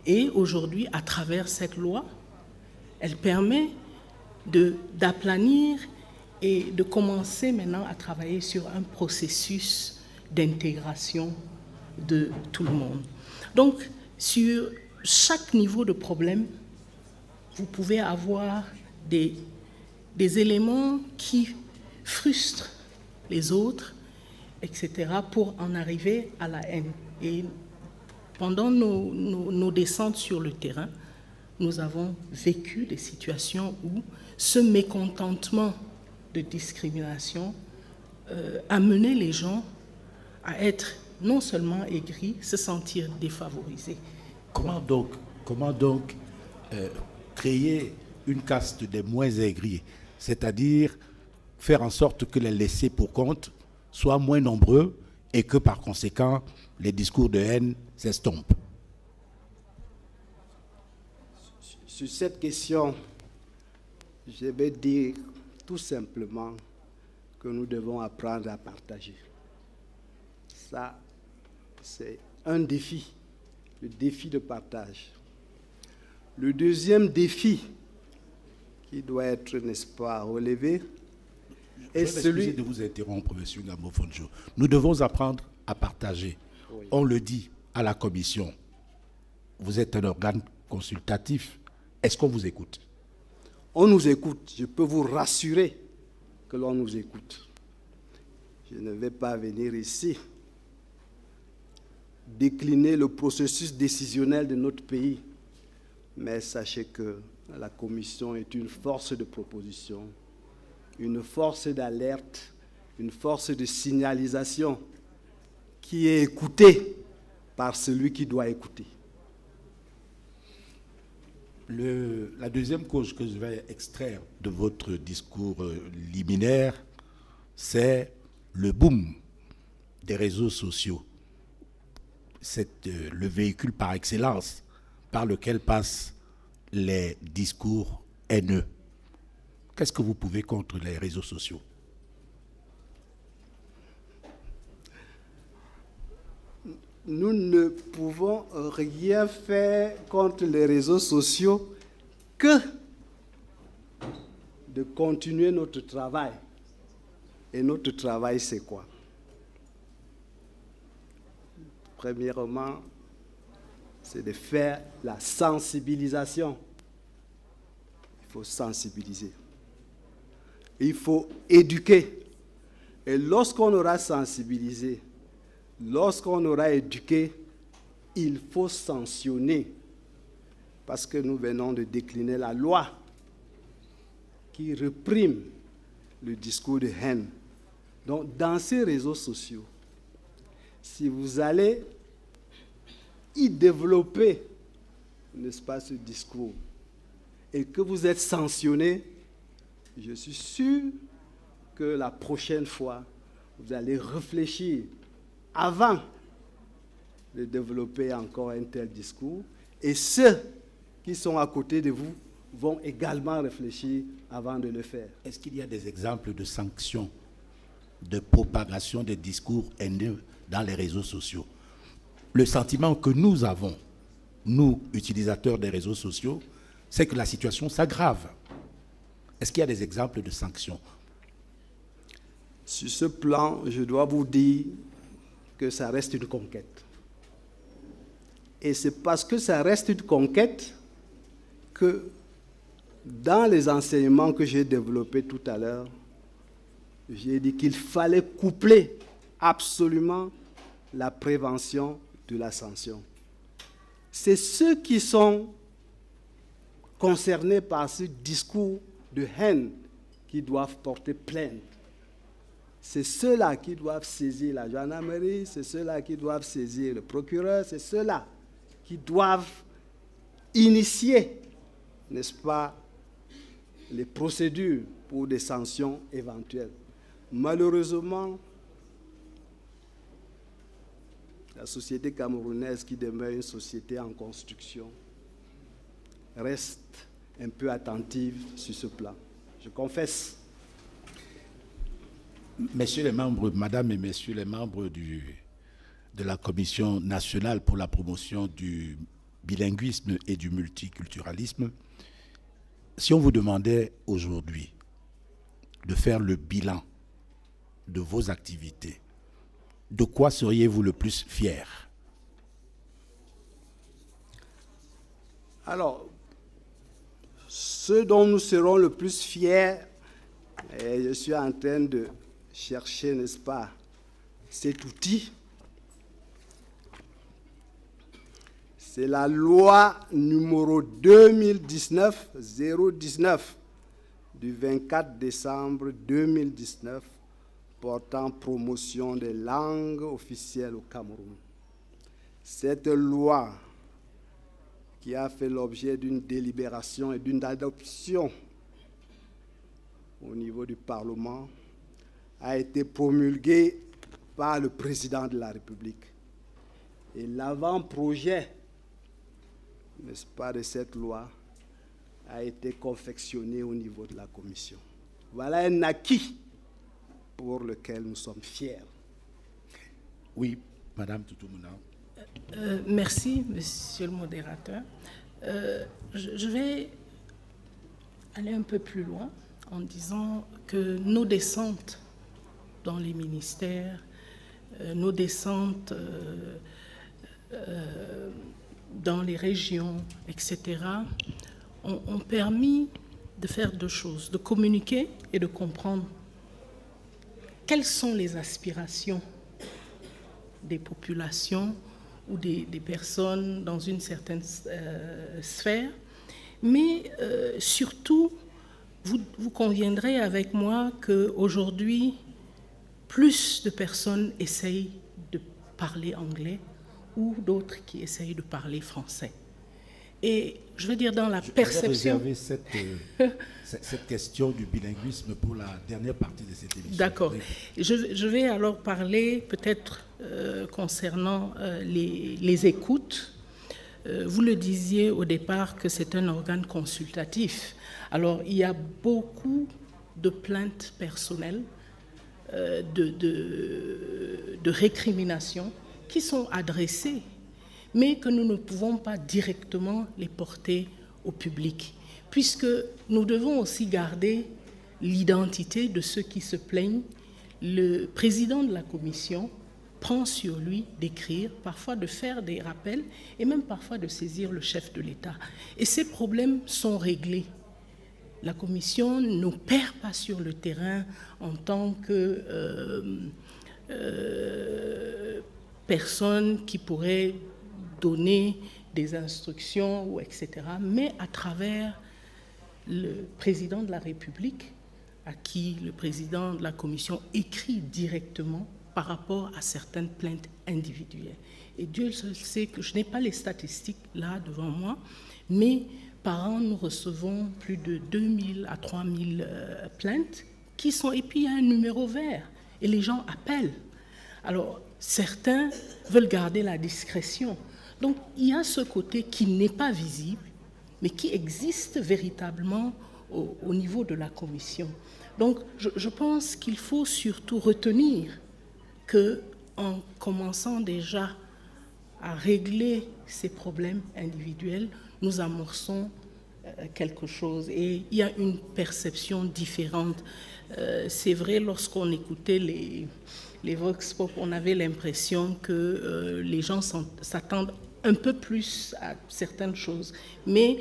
Et aujourd'hui, à travers cette loi, elle permet d'aplanir et de commencer maintenant à travailler sur un processus d'intégration de tout le monde. Donc, sur chaque niveau de problème, vous pouvez avoir des éléments qui frustrent les autres, etc., pour en arriver à la haine. Et pendant nos descentes sur le terrain, nous avons vécu des situations où ce mécontentement de discrimination amenait les gens à être non seulement aigris, se sentir défavorisés. Comment donc créer une caste des moins aigris, c'est-à-dire faire en sorte que les laissés pour compte soient moins nombreux et que par conséquent les discours de haine s'estompent? Sur cette question, je vais dire tout simplement que nous devons apprendre à partager. Ça, c'est un défi, le défi de partage. Le deuxième défi qui doit être, n'est-ce pas, relevé, est celui de vous interrompre, M. Ngambo Fonjo. Nous devons apprendre à partager. Oui. On le dit à la commission. Vous êtes un organe consultatif. Est-ce qu'on vous écoute? On nous écoute. Je peux vous rassurer que l'on nous écoute. Je ne vais pas venir ici décliner le processus décisionnel de notre pays, mais sachez que la commission est une force de proposition, une force d'alerte, une force de signalisation qui est écoutée par celui qui doit écouter. La deuxième cause que je vais extraire de votre discours liminaire, c'est le boom des réseaux sociaux. C'est le véhicule par excellence par lequel passent les discours haineux. Qu'est-ce que vous pouvez contre les réseaux sociaux? Nous ne pouvons rien faire contre les réseaux sociaux que de continuer notre travail. Et notre travail, c'est quoi? Premièrement, c'est de faire la sensibilisation. Il faut sensibiliser. Il faut éduquer. Et lorsqu'on aura sensibilisé, lorsqu'on aura éduqué, il faut sanctionner. Parce que nous venons de décliner la loi qui réprime le discours de haine. Donc, dans ces réseaux sociaux, si vous allez y développer, n'est-ce pas, ce discours, et que vous êtes sanctionné, je suis sûr que la prochaine fois, vous allez réfléchir avant de développer encore un tel discours, et ceux qui sont à côté de vous vont également réfléchir avant de le faire. Est-ce qu'il y a des exemples de sanctions, de propagation des discours haineux dans les réseaux sociaux? Le sentiment que nous avons, nous, utilisateurs des réseaux sociaux, c'est que la situation s'aggrave. Est-ce qu'il y a des exemples de sanctions? Sur ce plan, je dois vous dire que ça reste une conquête. Et c'est parce que ça reste une conquête que dans les enseignements que j'ai développés tout à l'heure, j'ai dit qu'il fallait coupler absolument la prévention de la sanction. C'est ceux qui sont concernés par ce discours de haine qui doivent porter plainte. C'est ceux-là qui doivent saisir la gendarmerie, c'est ceux-là qui doivent saisir le procureur, c'est ceux-là qui doivent initier, n'est-ce pas, les procédures pour des sanctions éventuelles. Malheureusement, la société camerounaise, qui demeure une société en construction, reste un peu attentive sur ce plan. Je confesse. Messieurs les membres, Madame et Messieurs les membres de la Commission nationale pour la promotion du bilinguisme et du multiculturalisme, si on vous demandait aujourd'hui de faire le bilan de vos activités, de quoi seriez-vous le plus fier? Alors, ce dont nous serons le plus fiers, et je suis en train de chercher, n'est-ce pas, cet outil, c'est la loi numéro 2019-019 du 24 décembre 2019 portant promotion des langues officielles au Cameroun. Cette loi, qui a fait l'objet d'une délibération et d'une adoption au niveau du Parlement, a été promulguée par le président de la République. Et l'avant-projet, n'est-ce pas, de cette loi a été confectionné au niveau de la Commission. Voilà un acquis pour lequel nous sommes fiers. Oui, Madame Toutou-Mouna. Merci, Monsieur le modérateur. Je vais aller un peu plus loin en disant que nos descentes dans les ministères, nos descentes dans les régions, etc., ont permis de faire deux choses, de communiquer et de comprendre quelles sont les aspirations des populations ou des personnes dans une certaine sphère, mais surtout, vous conviendrez avec moi qu'aujourd'hui, plus de personnes essayent de parler anglais ou d'autres qui essayent de parler français. Et je veux dire, dans la perception... Je vais réserver cette question du bilinguisme pour la dernière partie de cette émission. D'accord. Je vais alors parler peut-être concernant les écoutes. Vous le disiez au départ que c'est un organe consultatif. Alors, il y a beaucoup de plaintes personnelles, de récriminations qui sont adressées, mais que nous ne pouvons pas directement les porter au public, puisque nous devons aussi garder l'identité de ceux qui se plaignent, le président de la commission prend sur lui d'écrire, parfois de faire des rappels et même parfois de saisir le chef de l'État. Et ces problèmes sont réglés. La commission ne perd pas sur le terrain en tant que personne qui pourrait donner des instructions, ou etc., mais à travers le président de la République, à qui le président de la commission écrit directement par rapport à certaines plaintes individuelles. Et Dieu seul sait que je n'ai pas les statistiques là devant moi, mais par an, nous recevons plus de 2000 à 3000 plaintes qui sont, et puis il y a un numéro vert, et les gens appellent. Alors, certains veulent garder la discrétion. Donc, il y a ce côté qui n'est pas visible, mais qui existe véritablement au niveau de la commission. Donc, je pense qu'il faut surtout retenir qu'en commençant déjà à régler ces problèmes individuels, nous amorçons quelque chose. Et il y a une perception différente. C'est vrai, lorsqu'on écoutait les Vox Pop, on avait l'impression que les gens s'attendent un peu plus à certaines choses. Mais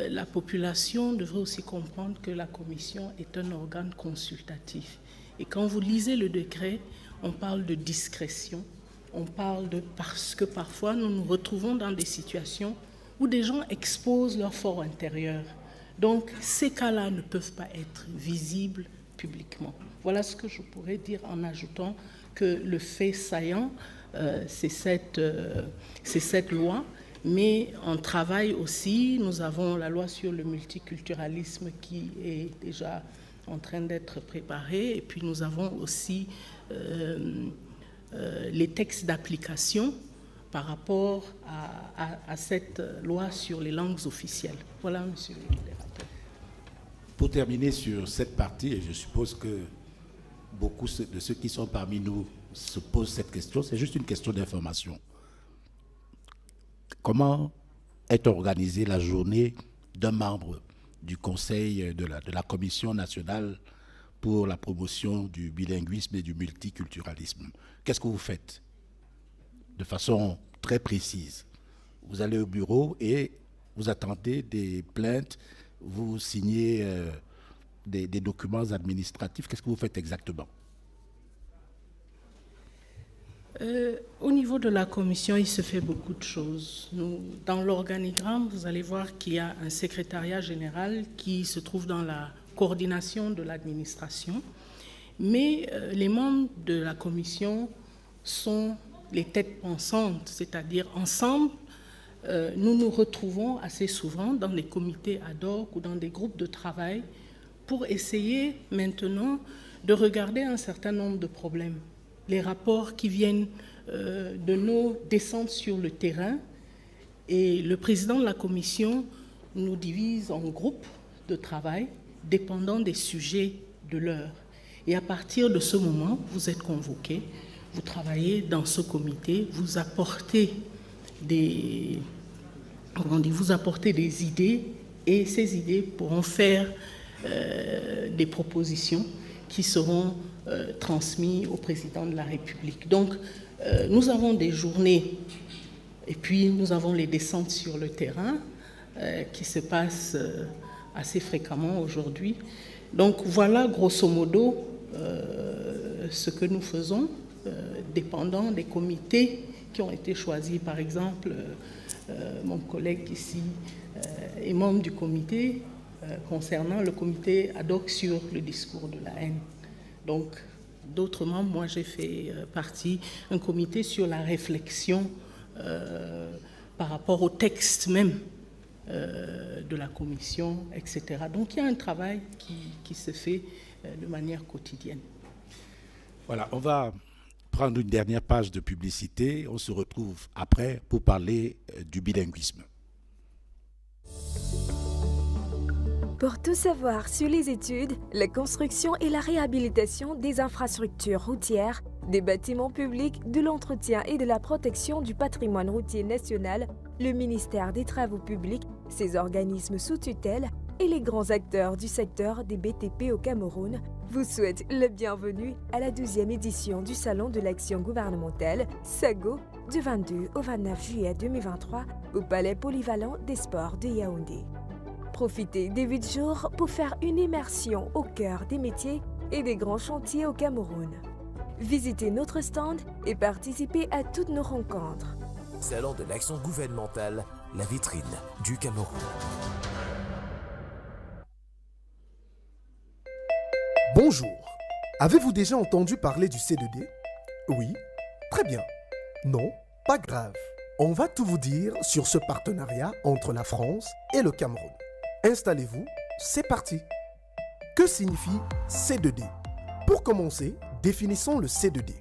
la population devrait aussi comprendre que la commission est un organe consultatif. Et quand vous lisez le décret, on parle de discrétion, on parle de... Parce que parfois, nous nous retrouvons dans des situations où des gens exposent leur fort intérieur. Donc, ces cas-là ne peuvent pas être visibles publiquement. Voilà ce que je pourrais dire en ajoutant que le fait saillant, c'est cette loi, mais on travaille aussi, nous avons la loi sur le multiculturalisme qui est déjà en train d'être préparée, et puis nous avons aussi les textes d'application par rapport à cette loi sur les langues officielles. Voilà, monsieur le modérateur. Pour terminer sur cette partie, et je suppose que beaucoup de ceux qui sont parmi nous se posent cette question, c'est juste une question d'information. Comment est organisée la journée d'un membre du Conseil de la Commission nationale pour la promotion du bilinguisme et du multiculturalisme? Qu'est-ce que vous faites de façon très précise? Vous allez au bureau et vous attendez des plaintes, vous signez des documents administratifs. Qu'est-ce que vous faites exactement? Au niveau de la commission, il se fait beaucoup de choses. Dans l'organigramme, vous allez voir qu'il y a un secrétariat général qui se trouve dans la coordination de l'administration, mais les membres de la commission sont les têtes pensantes, c'est-à-dire ensemble, nous nous retrouvons assez souvent dans des comités ad hoc ou dans des groupes de travail pour essayer maintenant de regarder un certain nombre de problèmes. Les rapports qui viennent de nos descentes sur le terrain, et le président de la commission nous divise en groupes de travail dépendant des sujets de l'heure. Et à partir de ce moment, vous êtes convoqués, vous travaillez dans ce comité, vous apportez des idées, et ces idées pourront faire des propositions qui seront transmises au président de la République. Donc, nous avons des journées, et puis nous avons les descentes sur le terrain qui se passent assez fréquemment aujourd'hui. Donc, voilà grosso modo ce que nous faisons, dépendant des comités qui ont été choisis. Par exemple, mon collègue ici est membre du comité concernant le comité ad hoc sur le discours de la haine. Donc, d'autres membres, moi j'ai fait partie d'un comité sur la réflexion par rapport au texte même de la commission, etc. Donc, il y a un travail qui se fait de manière quotidienne. Voilà, on va prendre une dernière page de publicité. On se retrouve après pour parler du bilinguisme. Pour tout savoir sur les études, la construction et la réhabilitation des infrastructures routières, des bâtiments publics, de l'entretien et de la protection du patrimoine routier national, le ministère des Travaux publics, ses organismes sous tutelle et les les grands acteurs du secteur des BTP au Cameroun vous souhaitent le bienvenu à la 12e édition du Salon de l'Action gouvernementale, SAGO, du 22 au 29 juillet 2023 au Palais polyvalent des sports de Yaoundé. Profitez des 8 jours pour faire une immersion au cœur des métiers et des grands chantiers au Cameroun. Visitez notre stand et participez à toutes nos rencontres. Salon de l'Action gouvernementale, la vitrine du Cameroun. Bonjour. Avez-vous déjà entendu parler du C2D? Oui? Très bien. Non? Pas grave. On va tout vous dire sur ce partenariat entre la France et le Cameroun. Installez-vous, c'est parti. Que signifie C2D? Pour commencer, définissons le C2D.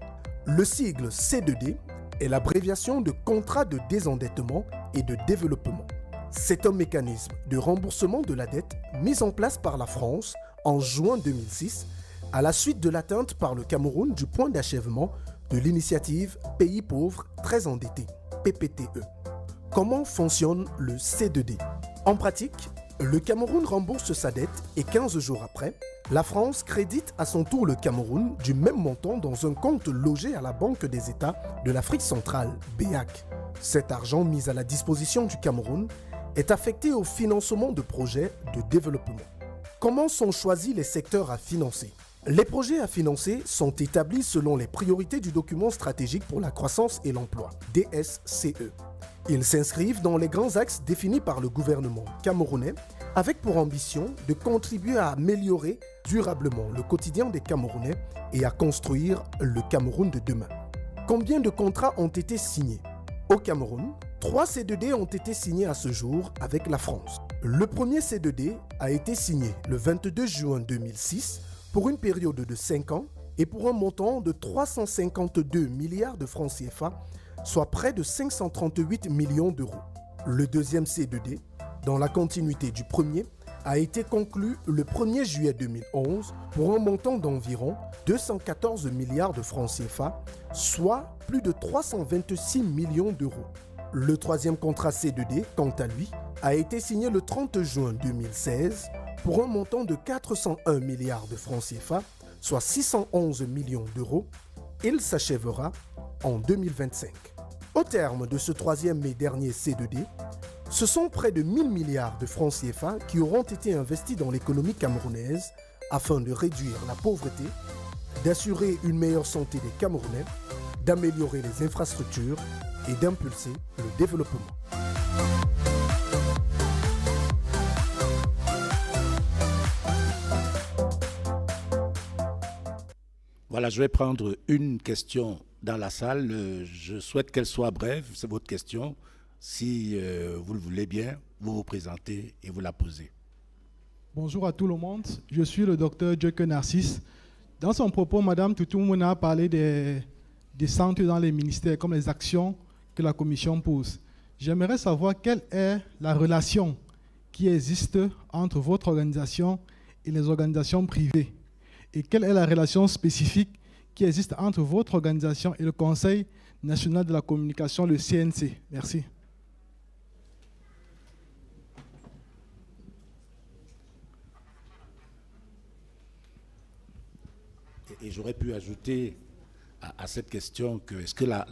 Le sigle C2D est l'abréviation de contrat de désendettement et de développement. C'est un mécanisme de remboursement de la dette mis en place par la France en juin 2006 à la suite de l'atteinte par le Cameroun du point d'achèvement de l'initiative Pays pauvres très endettés, PPTE. Comment fonctionne le C2D? En pratique, le Cameroun rembourse sa dette et 15 jours après, la France crédite à son tour le Cameroun du même montant dans un compte logé à la Banque des États de l'Afrique centrale, BEAC. Cet argent mis à la disposition du Cameroun est affecté au financement de projets de développement. Comment sont choisis les secteurs à financer? Les projets à financer sont établis selon les priorités du document stratégique pour la croissance et l'emploi, DSCE. Ils s'inscrivent dans les grands axes définis par le gouvernement camerounais avec pour ambition de contribuer à améliorer durablement le quotidien des Camerounais et à construire le Cameroun de demain. Combien de contrats ont été signés? Au Cameroun, 3 C2D ont été signés à ce jour avec la France. Le premier C2D a été signé le 22 juin 2006 pour une période de 5 ans et pour un montant de 352 milliards de francs CFA, soit près de 538 millions d'euros. Le deuxième C2D, dans la continuité du premier, a été conclu le 1er juillet 2011 pour un montant d'environ 214 milliards de francs CFA, soit plus de 326 millions d'euros. Le troisième contrat C2D, quant à lui, a été signé le 30 juin 2016 pour un montant de 401 milliards de francs CFA, soit 611 millions d'euros. Il s'achèvera en 2025. Au terme de ce troisième et dernier C2D, ce sont près de 1000 milliards de francs CFA qui auront été investis dans l'économie camerounaise afin de réduire la pauvreté, d'assurer une meilleure santé des Camerounais, d'améliorer les infrastructures et d'impulser le développement. Voilà, je vais prendre une question dans la salle. Je souhaite qu'elle soit brève, c'est votre question. Si vous le voulez bien, vous vous présentez et vous la posez. Bonjour à tout le monde, je suis le docteur Djeke Narcisse. Dans son propos, Madame Toutoumona a parlé des centres dans les ministères, comme les actions que la Commission pose. J'aimerais savoir quelle est la relation qui existe entre votre organisation et les organisations privées. Et quelle est la relation spécifique qui existe entre votre organisation et le Conseil national de la communication, le CNC. Merci. Et j'aurais pu ajouter à cette question que est-ce que la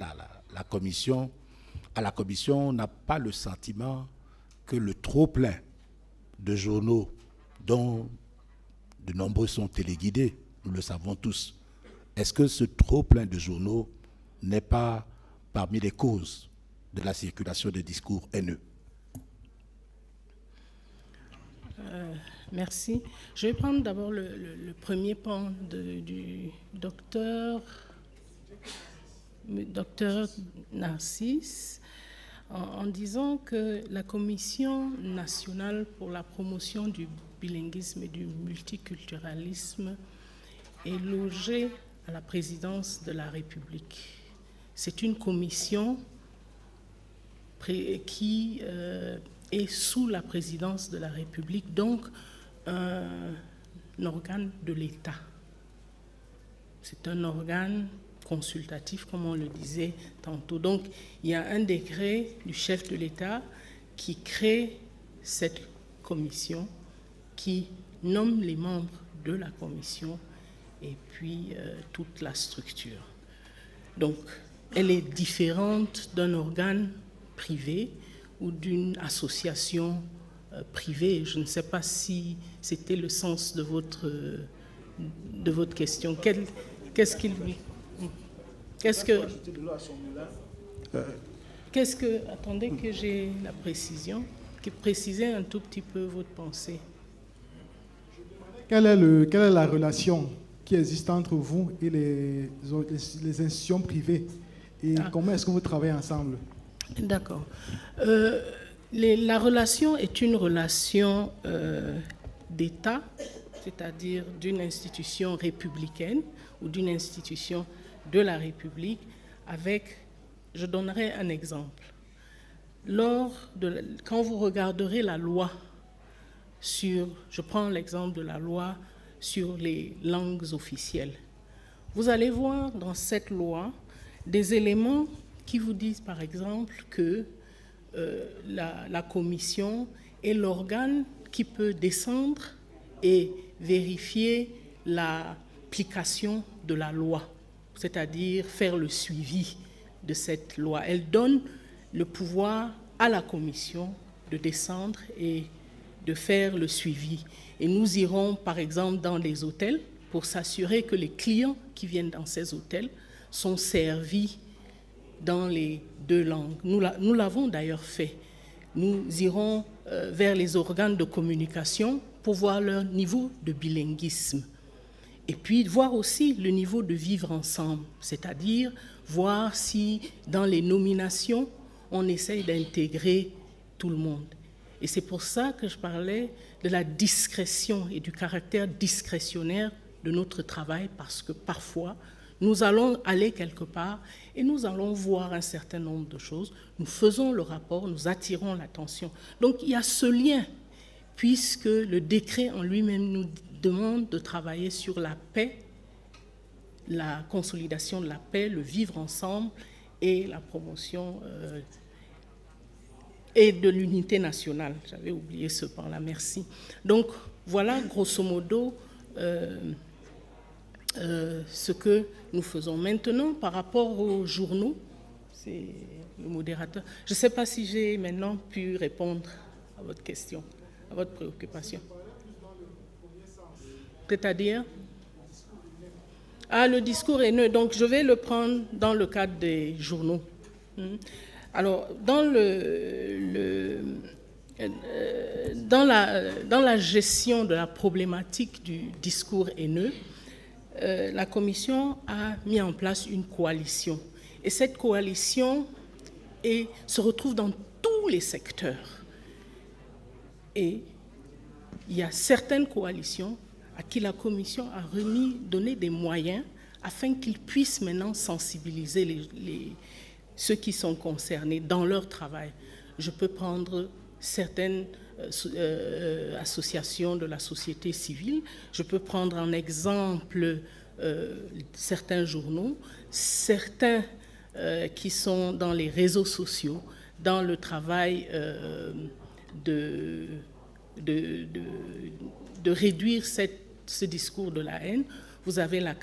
commission, à la commission, n'a pas le sentiment que le trop-plein de journaux dont de nombreux sont téléguidés, nous le savons tous, est-ce que ce trop-plein de journaux n'est pas parmi les causes de la circulation des discours haineux? Merci. Je vais prendre d'abord le premier point du docteur Narcisse en disant que la Commission nationale pour la promotion du bilinguisme et du multiculturalisme est logée à la présidence de la République. C'est une commission qui est sous la présidence de la République, donc un organe de l'État. C'est un organe consultatif, comme on le disait tantôt. Donc, il y a un décret du chef de l'État qui crée cette commission qui nomme les membres de la commission et puis toute la structure. Donc, elle est différente d'un organe privé ou d'une association privée. Je ne sais pas si c'était le sens de votre question. Qu'est-ce que... Attendez que j'ai la précision. Précisez un tout petit peu votre pensée. Quelle est la relation qui existe entre vous et les institutions privées et comment est-ce que vous travaillez ensemble? D'accord. La relation est une relation d'État, c'est-à-dire d'une institution républicaine ou d'une institution de la République avec, je donnerai un exemple. Quand vous regarderez la loi je prends l'exemple de la loi sur les langues officielles, vous allez voir dans cette loi des éléments qui vous disent par exemple que la commission est l'organe qui peut descendre et vérifier l'application de la loi, c'est-à-dire faire le suivi de cette loi. Elle donne le pouvoir à la commission de descendre et de faire le suivi. Et nous irons, par exemple, dans les hôtels pour s'assurer que les clients qui viennent dans ces hôtels sont servis dans les 2 langues. Nous l'avons d'ailleurs fait. Nous irons vers les organes de communication pour voir leur niveau de bilinguisme. Et puis voir aussi le niveau de vivre ensemble, c'est-à-dire voir si dans les nominations, on essaye d'intégrer tout le monde. Et c'est pour ça que je parlais de la discrétion et du caractère discrétionnaire de notre travail, parce que parfois, nous allons aller quelque part et nous allons voir un certain nombre de choses. Nous faisons le rapport, nous attirons l'attention. Donc il y a ce lien, puisque le décret en lui-même nous demande de travailler sur la paix, la consolidation de la paix, le vivre ensemble et la promotion et de l'unité nationale. J'avais oublié ce point-là, merci. Donc voilà grosso modo ce que nous faisons. Maintenant, par rapport aux journaux, c'est le modérateur. Je ne sais pas si j'ai maintenant pu répondre à votre question, à votre préoccupation. C'est-à-dire le discours haineux. Donc, je vais le prendre dans le cadre des journaux. Alors, dans la gestion de la problématique du discours haineux, la Commission a mis en place une coalition. Et cette coalition se retrouve dans tous les secteurs. Et il y a certaines coalitions à qui la Commission a donné des moyens afin qu'ils puissent maintenant sensibiliser ceux qui sont concernés dans leur travail. Je peux prendre certaines associations de la société civile, je peux prendre en exemple certains journaux, certains qui sont dans les réseaux sociaux, dans le travail de réduire ce discours de la haine. Vous avez la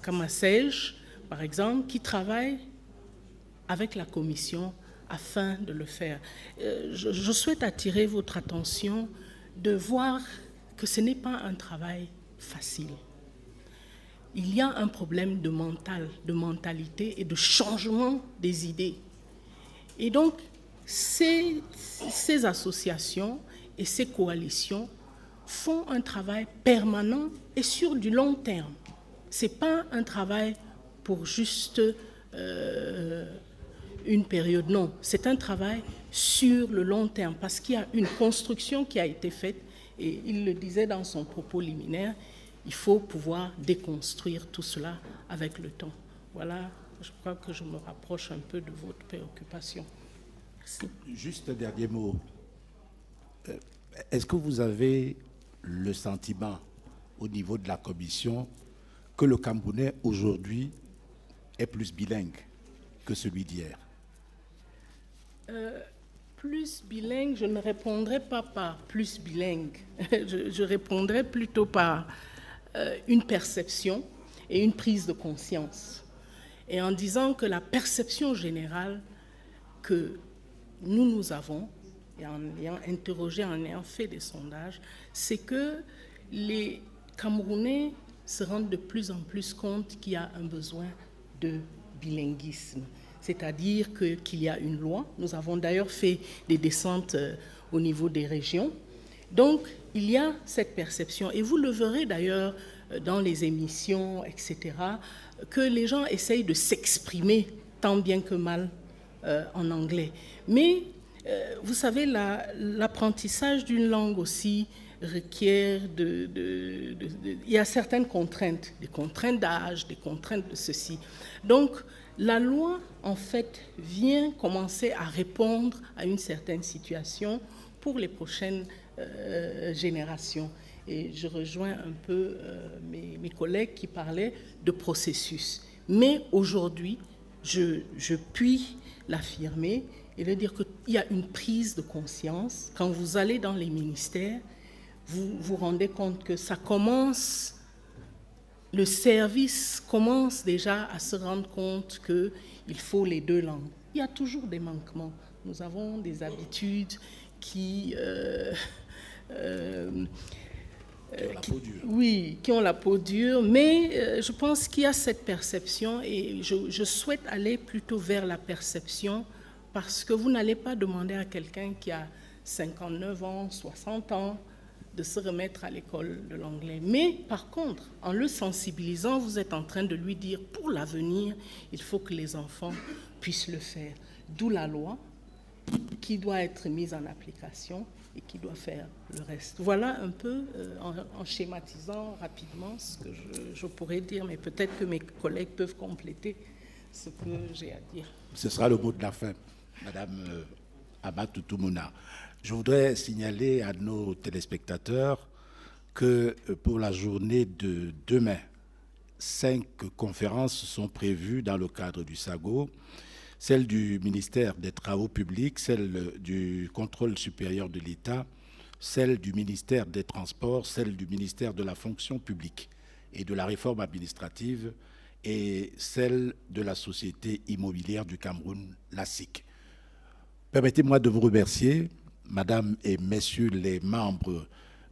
Kamasej, par exemple, qui travaille avec la Commission afin de le faire. Je souhaite attirer votre attention de voir que ce n'est pas un travail facile. Il y a un problème de mentalité et de changement des idées. Et donc, ces associations et ces coalitions font un travail permanent et sur du long terme. Ce n'est pas un travail pour juste une période, non. C'est un travail sur le long terme parce qu'il y a une construction qui a été faite et il le disait dans son propos liminaire, il faut pouvoir déconstruire tout cela avec le temps. Voilà, je crois que je me rapproche un peu de votre préoccupation. Merci. Juste un dernier mot. Est-ce que vous avez le sentiment au niveau de la Commission que le Camerounais aujourd'hui est plus bilingue que celui d'hier? Plus bilingue, je ne répondrai pas par plus bilingue. Je répondrai plutôt par une perception et une prise de conscience. Et en disant que la perception générale que nous avons, et en ayant interrogé, en ayant fait des sondages, c'est que les Camerounais se rendent de plus en plus compte qu'il y a un besoin de bilinguisme. C'est-à-dire qu'il y a une loi. Nous avons d'ailleurs fait des descentes au niveau des régions. Donc, il y a cette perception. Et vous le verrez d'ailleurs dans les émissions, etc., que les gens essayent de s'exprimer tant bien que mal en anglais. Mais, vous savez, l'apprentissage d'une langue aussi requiert il y a certaines contraintes, des contraintes d'âge, des contraintes de ceci. Donc, la loi, en fait, vient commencer à répondre à une certaine situation pour les prochaines générations. Et je rejoins un peu mes collègues qui parlaient de processus. Mais aujourd'hui, je puis l'affirmer et de dire qu'il y a une prise de conscience. Quand vous allez dans les ministères, vous vous rendez compte que ça commence... Le service commence déjà à se rendre compte qu'il faut les deux langues. Il y a toujours des manquements. Nous avons des habitudes qui ont la peau dure, mais je pense qu'il y a cette perception et je souhaite aller plutôt vers la perception parce que vous n'allez pas demander à quelqu'un qui a 59 ans, 60 ans, de se remettre à l'école de l'anglais. Mais par contre, en le sensibilisant, vous êtes en train de lui dire, pour l'avenir, il faut que les enfants puissent le faire. D'où la loi qui doit être mise en application et qui doit faire le reste. Voilà un peu, en schématisant rapidement, ce que je pourrais dire, mais peut-être que mes collègues peuvent compléter ce que j'ai à dire. Ce sera le mot de la fin, Madame Amatou Toumouna. Je voudrais signaler à nos téléspectateurs que pour la journée de demain, 5 conférences sont prévues dans le cadre du SAGO, celle du ministère des Travaux publics, celle du contrôle supérieur de l'État, celle du ministère des Transports, celle du ministère de la fonction publique et de la réforme administrative et celle de la Société immobilière du Cameroun, la SIC. Permettez-moi de vous remercier, Madame et Messieurs les membres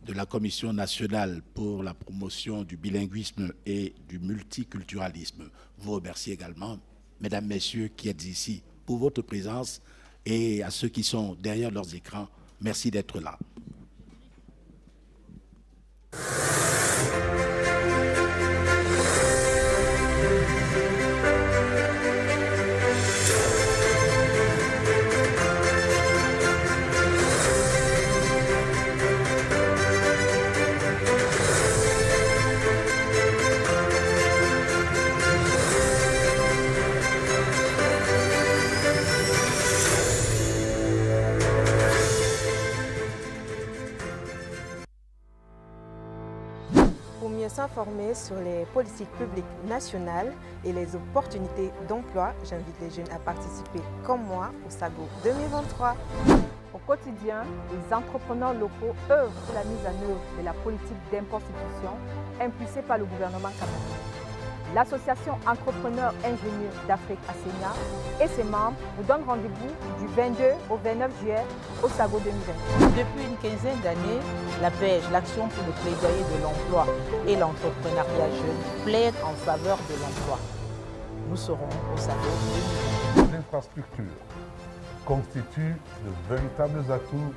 de la Commission nationale pour la promotion du bilinguisme et du multiculturalisme. Vous remercie également, Mesdames, Messieurs qui êtes ici, pour votre présence et à ceux qui sont derrière leurs écrans, merci d'être là. S'informer sur les politiques publiques nationales et les opportunités d'emploi. J'invite les jeunes à participer comme moi au SAGO 2023. Au quotidien, les entrepreneurs locaux œuvrent pour la mise en œuvre de la politique d'impôt-substitution impulsée par le gouvernement camerounais. L'association Entrepreneurs Ingénieurs d'Afrique ASENIA et ses membres vous donnent rendez-vous du 22 au 29 juillet au SAGO 2020. Depuis une quinzaine d'années, la PEJ, l'Action pour le plaidoyer de l'emploi et l'entrepreneuriat jeune, plaide en faveur de l'emploi. Nous serons au SAGO 2020. L'infrastructure constitue de véritables atouts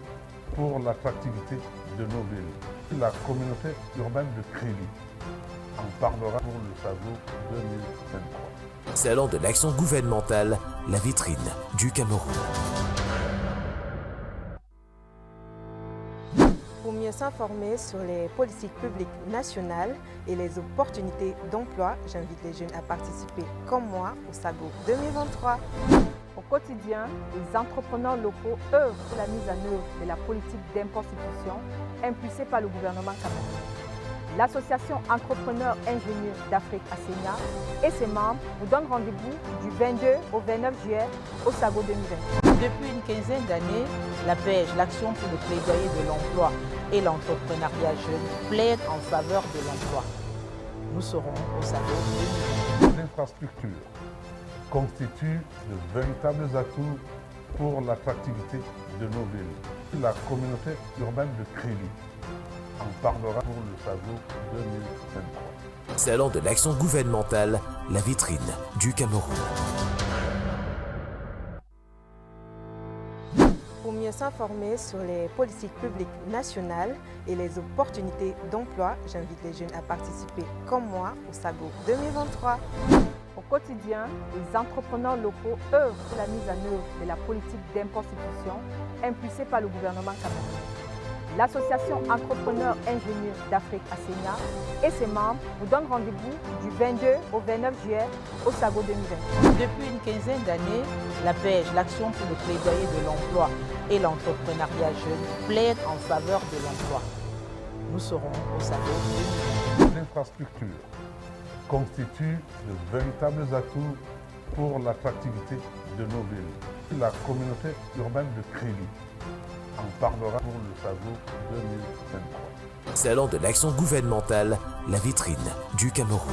pour l'attractivité de nos villes. La communauté urbaine de Kribi en parlera pour le SAGO 2023. Salon de l'action gouvernementale, la vitrine du Cameroun. Pour mieux s'informer sur les politiques publiques nationales et les opportunités d'emploi, j'invite les jeunes à participer comme moi au SAGO 2023. Au quotidien, les entrepreneurs locaux œuvrent pour la mise en œuvre de la politique d'impôt-substitution impulsée par le gouvernement camerounais. L'association Entrepreneurs Ingénieurs d'Afrique ASENIA et ses membres vous donnent rendez-vous du 22 au 29 juillet au SAGO 2020. Depuis une quinzaine d'années, la PEJ, l'Action pour le plaidoyer de l'emploi et l'entrepreneuriat jeune, plaide en faveur de l'emploi. Nous serons au SAGO. L'infrastructure constitue de véritables atouts pour l'attractivité de nos villes. La communauté urbaine de Kribi en parlera pour le SAGO 2023. Salon de l'action gouvernementale, la vitrine du Cameroun. Pour mieux s'informer sur les politiques publiques nationales et les opportunités d'emploi, j'invite les jeunes à participer comme moi au SAGO 2023. Au quotidien, les entrepreneurs locaux œuvrent pour la mise en œuvre de la politique d'impostitution impulsée par le gouvernement camerounais. L'association Entrepreneurs Ingénieurs d'Afrique ASENIA et ses membres vous donnent rendez-vous du 22 au 29 juillet au SAGO 2020. Depuis une quinzaine d'années, la PEJ, l'Action pour le plaidoyer de l'emploi et l'entrepreneuriat jeune, plaide en faveur de l'emploi. Nous serons au SAGO 2020. L'infrastructure constitue de véritables atouts pour l'attractivité de nos villes. La communauté urbaine de Kribi en parlera pour le SAGO 2023. Salon de l'action gouvernementale, la vitrine du Cameroun.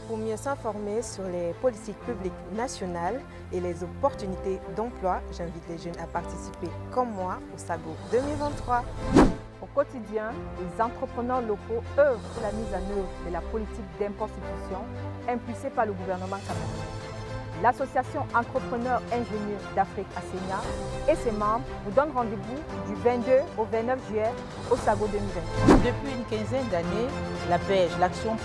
Pour mieux s'informer sur les politiques publiques nationales et les opportunités d'emploi, j'invite les jeunes à participer comme moi au SAGO 2023. Au quotidien, les entrepreneurs locaux œuvrent pour la mise en œuvre de la politique d'impostitution impulsée par le gouvernement camerounais. L'association Entrepreneurs Ingénieurs d'Afrique ASENIA et ses membres vous donnent rendez-vous du 22 au 29 juillet au SAGO 2020. Depuis une quinzaine d'années, la PEJ, l'Action